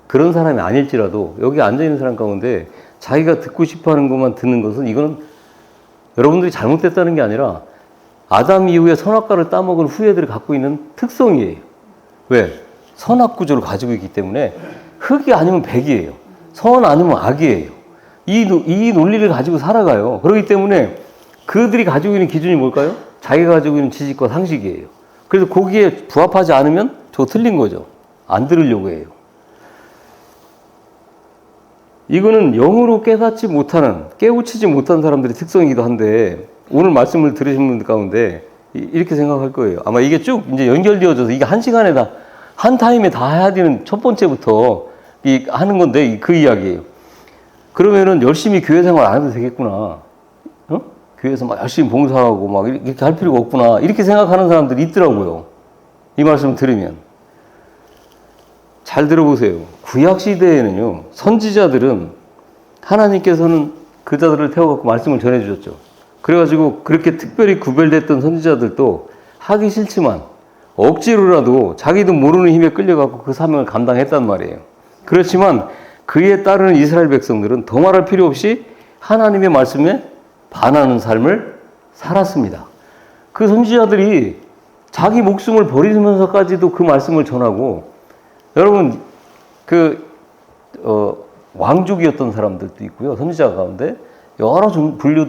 그런 사람이 아닐지라도 여기 앉아있는 사람 가운데 자기가 듣고 싶어하는 것만 듣는 것은 이거는 여러분들이 잘못됐다는 게 아니라 아담 이후에 선악과를 따먹은 후예들이 갖고 있는 특성이에요. 왜? 선악 구조를 가지고 있기 때문에 흑이 아니면 백이에요. 선 아니면 악이에요. 이 논리를 가지고 살아가요. 그렇기 때문에 그들이 가지고 있는 기준이 뭘까요? 자기가 가지고 있는 지식과 상식이에요. 그래서 거기에 부합하지 않으면 저 틀린 거죠. 안 들으려고 해요. 이거는 영으로 깨닫지 못하는, 깨우치지 못한 사람들의 특성이기도 한데 오늘 말씀을 들으신 분들 가운데 이렇게 생각할 거예요. 아마 이게 쭉 이제 연결되어져서 이게 한 시간에 다 한 타임에 다 해야 되는 첫 번째부터 하는 건데 그 이야기예요. 그러면은 열심히 교회 생활 안 해도 되겠구나. 어? 교회에서 막 열심히 봉사하고 막 이렇게 할 필요가 없구나. 이렇게 생각하는 사람들이 있더라고요. 이 말씀을 들으면. 잘 들어보세요. 구약 시대에는요, 선지자들은 하나님께서는 그 자들을 태워갖고 말씀을 전해주셨죠. 그래가지고 그렇게 특별히 구별됐던 선지자들도 하기 싫지만 억지로라도 자기도 모르는 힘에 끌려갖고 그 사명을 감당했단 말이에요. 그렇지만 그에 따르는 이스라엘 백성들은 더 말할 필요 없이 하나님의 말씀에 반하는 삶을 살았습니다. 그 선지자들이 자기 목숨을 버리면서까지도 그 말씀을 전하고, 여러분 왕족이었던 사람들도 있고요. 선지자 가운데 여러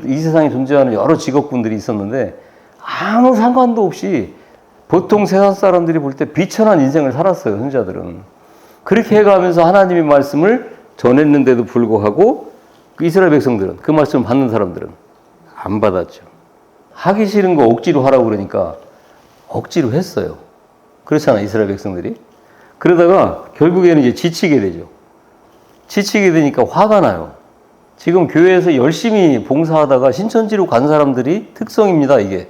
이 세상에 존재하는 여러 직업군들이 있었는데 아무 상관도 없이 보통 세상 사람들이 볼 때 비천한 인생을 살았어요. 선지자들은. 그렇게 해가면서 하나님의 말씀을 전했는데도 불구하고 그 이스라엘 백성들은, 그 말씀을 받는 사람들은 안 받았죠. 하기 싫은 거 억지로 하라고 그러니까 억지로 했어요. 그렇잖아요, 이스라엘 백성들이. 그러다가 결국에는 이제 지치게 되죠. 지치게 되니까 화가 나요. 지금 교회에서 열심히 봉사하다가 신천지로 간 사람들이 특성입니다, 이게.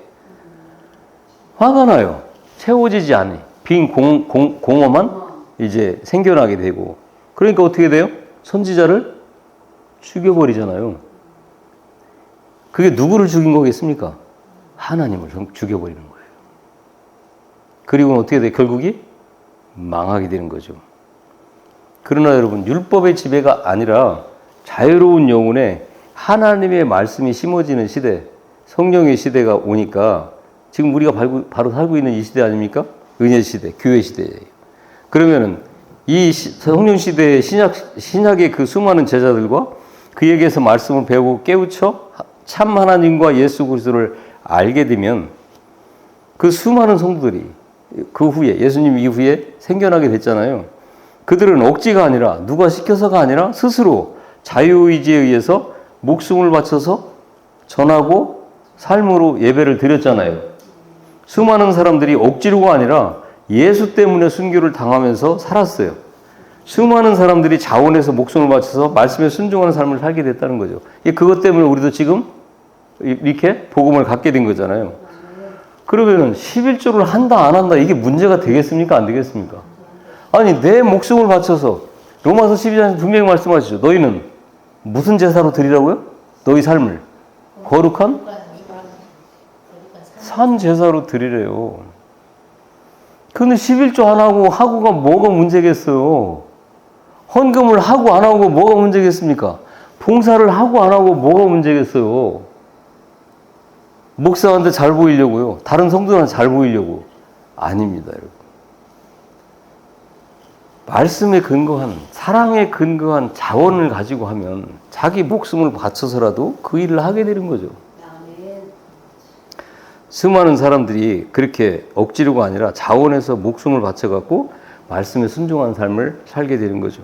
화가 나요. 채워지지 않니. 빈 공허만 이제 생겨나게 되고. 그러니까 어떻게 돼요? 선지자를 죽여버리잖아요. 그게 누구를 죽인 거겠습니까? 하나님을 죽여버리는 거예요. 그리고는 어떻게 돼요? 결국이 망하게 되는 거죠. 그러나 여러분, 율법의 지배가 아니라 자유로운 영혼에 하나님의 말씀이 심어지는 시대, 성령의 시대가 오니까 지금 우리가 바로 살고 있는 이 시대 아닙니까? 은혜 시대, 교회 시대예요. 그러면은 이 성령 시대의 신약의 그 수많은 제자들과 그에게서 말씀을 배우고 깨우쳐 참 하나님과 예수 그리스도를 알게 되면 그 수많은 성도들이 그 후에, 예수님 이후에 생겨나게 됐잖아요. 그들은 억지가 아니라, 누가 시켜서가 아니라 스스로 자유의지에 의해서 목숨을 바쳐서 전하고 삶으로 예배를 드렸잖아요. 수많은 사람들이 억지로가 아니라 예수 때문에 순교를 당하면서 살았어요. 수많은 사람들이 자원해서 목숨을 바쳐서 말씀에 순종하는 삶을 살게 됐다는 거죠. 그것 때문에 우리도 지금 이렇게 복음을 갖게 된 거잖아요. 그러면은 11조를 한다 안 한다 이게 문제가 되겠습니까? 안 되겠습니까? 아니, 내 목숨을 바쳐서 로마서 12장에서 분명히 말씀하시죠. 너희는 무슨 제사로 드리라고요? 너희 삶을 거룩한 산 제사로 드리래요. 근데 11조 안 하고가 뭐가 문제겠어요? 헌금을 하고 안 하고 뭐가 문제겠습니까? 봉사를 하고 안 하고 뭐가 문제겠어요? 목사한테 잘 보이려고요? 다른 성도한테 잘 보이려고? 아닙니다, 여러분. 말씀에 근거한, 사랑에 근거한 자원을 가지고 하면 자기 목숨을 바쳐서라도 그 일을 하게 되는 거죠. 수많은 사람들이 그렇게 억지로가 아니라 자원해서 목숨을 바쳐갖고 말씀에 순종한 삶을 살게 되는 거죠.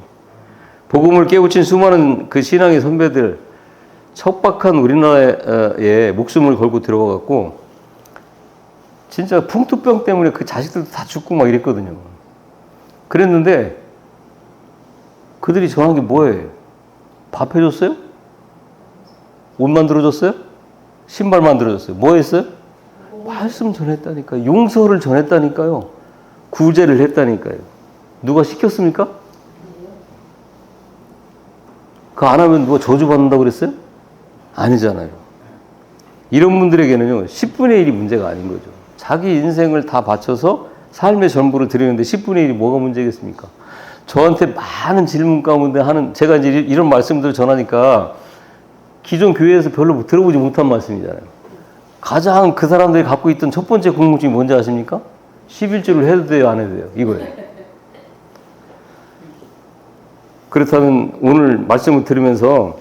복음을 깨우친 수많은 그 신앙의 선배들, 척박한 우리나라에 목숨을 걸고 들어가갖고 진짜 풍토병 때문에 그 자식들도 다 죽고 막 이랬거든요. 그랬는데 그들이 전한 게 뭐예요? 밥 해줬어요? 옷 만들어줬어요? 신발 만들어줬어요? 뭐 했어요? 말씀 전했다니까요. 용서를 전했다니까요. 구제를 했다니까요. 누가 시켰습니까? 그거 안 하면 누가 저주받는다고 그랬어요? 아니잖아요. 이런 분들에게는요, 10분의 1이 문제가 아닌 거죠. 자기 인생을 다 바쳐서 삶의 전부를 드리는데 10분의 1이 뭐가 문제겠습니까? 저한테 많은 질문 가운데 제가 이제 이런 말씀들을 전하니까 기존 교회에서 별로 들어보지 못한 말씀이잖아요. 가장 그 사람들이 갖고 있던 첫 번째 궁금증이 뭔지 아십니까? 11조를 해도 돼요, 안 해도 돼요? 이거예요. 그렇다면 오늘 말씀을 들으면서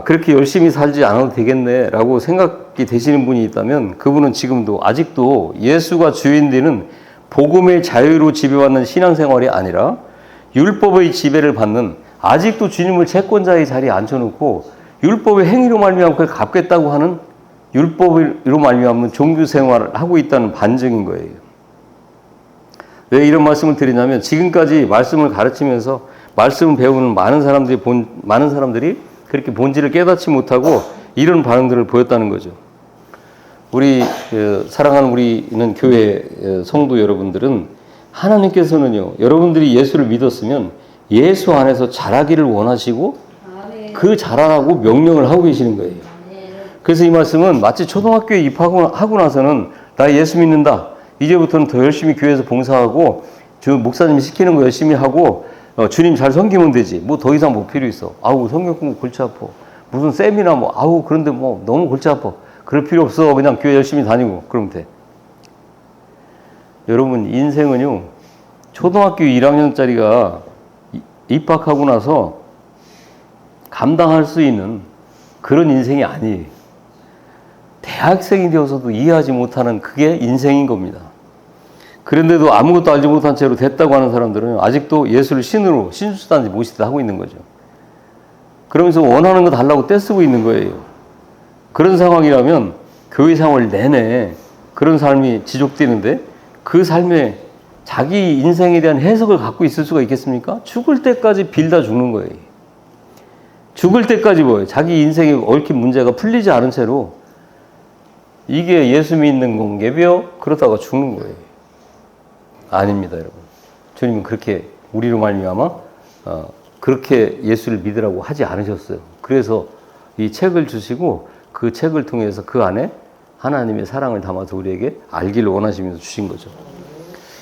그렇게 열심히 살지 않아도 되겠네 라고 생각이 되시는 분이 있다면 그분은 지금도 아직도 예수가 주인 되는 복음의 자유로 지배받는 신앙생활이 아니라 율법의 지배를 받는, 아직도 주님을 채권자의 자리에 앉혀놓고 율법의 행위로 말미암아 그걸 갚겠다고 하는, 율법으로 말미암은 종교 생활을 하고 있다는 반증인 거예요. 왜 이런 말씀을 드리냐면 지금까지 말씀을 가르치면서 말씀을 배우는 많은 사람들이 그렇게 본질을 깨닫지 못하고 이런 반응들을 보였다는 거죠. 우리 사랑하는 우리는 교회 성도 여러분들은 하나님께서는요, 여러분들이 예수를 믿었으면 예수 안에서 자라기를 원하시고 그 자라라고 명령을 하고 계시는 거예요. 그래서 이 말씀은 마치 초등학교에 입학하고 나서는 나 예수 믿는다. 이제부터는 더 열심히 교회에서 봉사하고 목사님이 시키는 거 열심히 하고 주님 잘 섬기면 되지. 뭐 더 이상 뭐 필요 있어. 아우 성경 공부 골치 아파. 무슨 세미나 뭐 아우 그런데 뭐 너무 골치 아파. 그럴 필요 없어. 그냥 교회 열심히 다니고 그러면 돼. 여러분 인생은요. 초등학교 1학년짜리가 입학하고 나서 감당할 수 있는 그런 인생이 아니에요. 대학생이 되어서도 이해하지 못하는 그게 인생인 겁니다. 그런데도 아무것도 알지 못한 채로 됐다고 하는 사람들은 아직도 예수를 신으로 신수단지 모시듯 하고 있는 거죠. 그러면서 원하는 거 달라고 떼쓰고 있는 거예요. 그런 상황이라면 교회 생활 내내 그런 삶이 지속되는데 그 삶에 자기 인생에 대한 해석을 갖고 있을 수가 있겠습니까? 죽을 때까지 빌다 죽는 거예요. 죽을 때까지 뭐예요? 자기 인생에 얽힌 문제가 풀리지 않은 채로 이게 예수 믿는 건개벼 그러다가 죽는 거예요. 아닙니다, 여러분. 주님은 그렇게 우리로 말미암아 그렇게 예수를 믿으라고 하지 않으셨어요. 그래서 이 책을 주시고 그 책을 통해서 그 안에 하나님의 사랑을 담아서 우리에게 알기를 원하시면서 주신 거죠.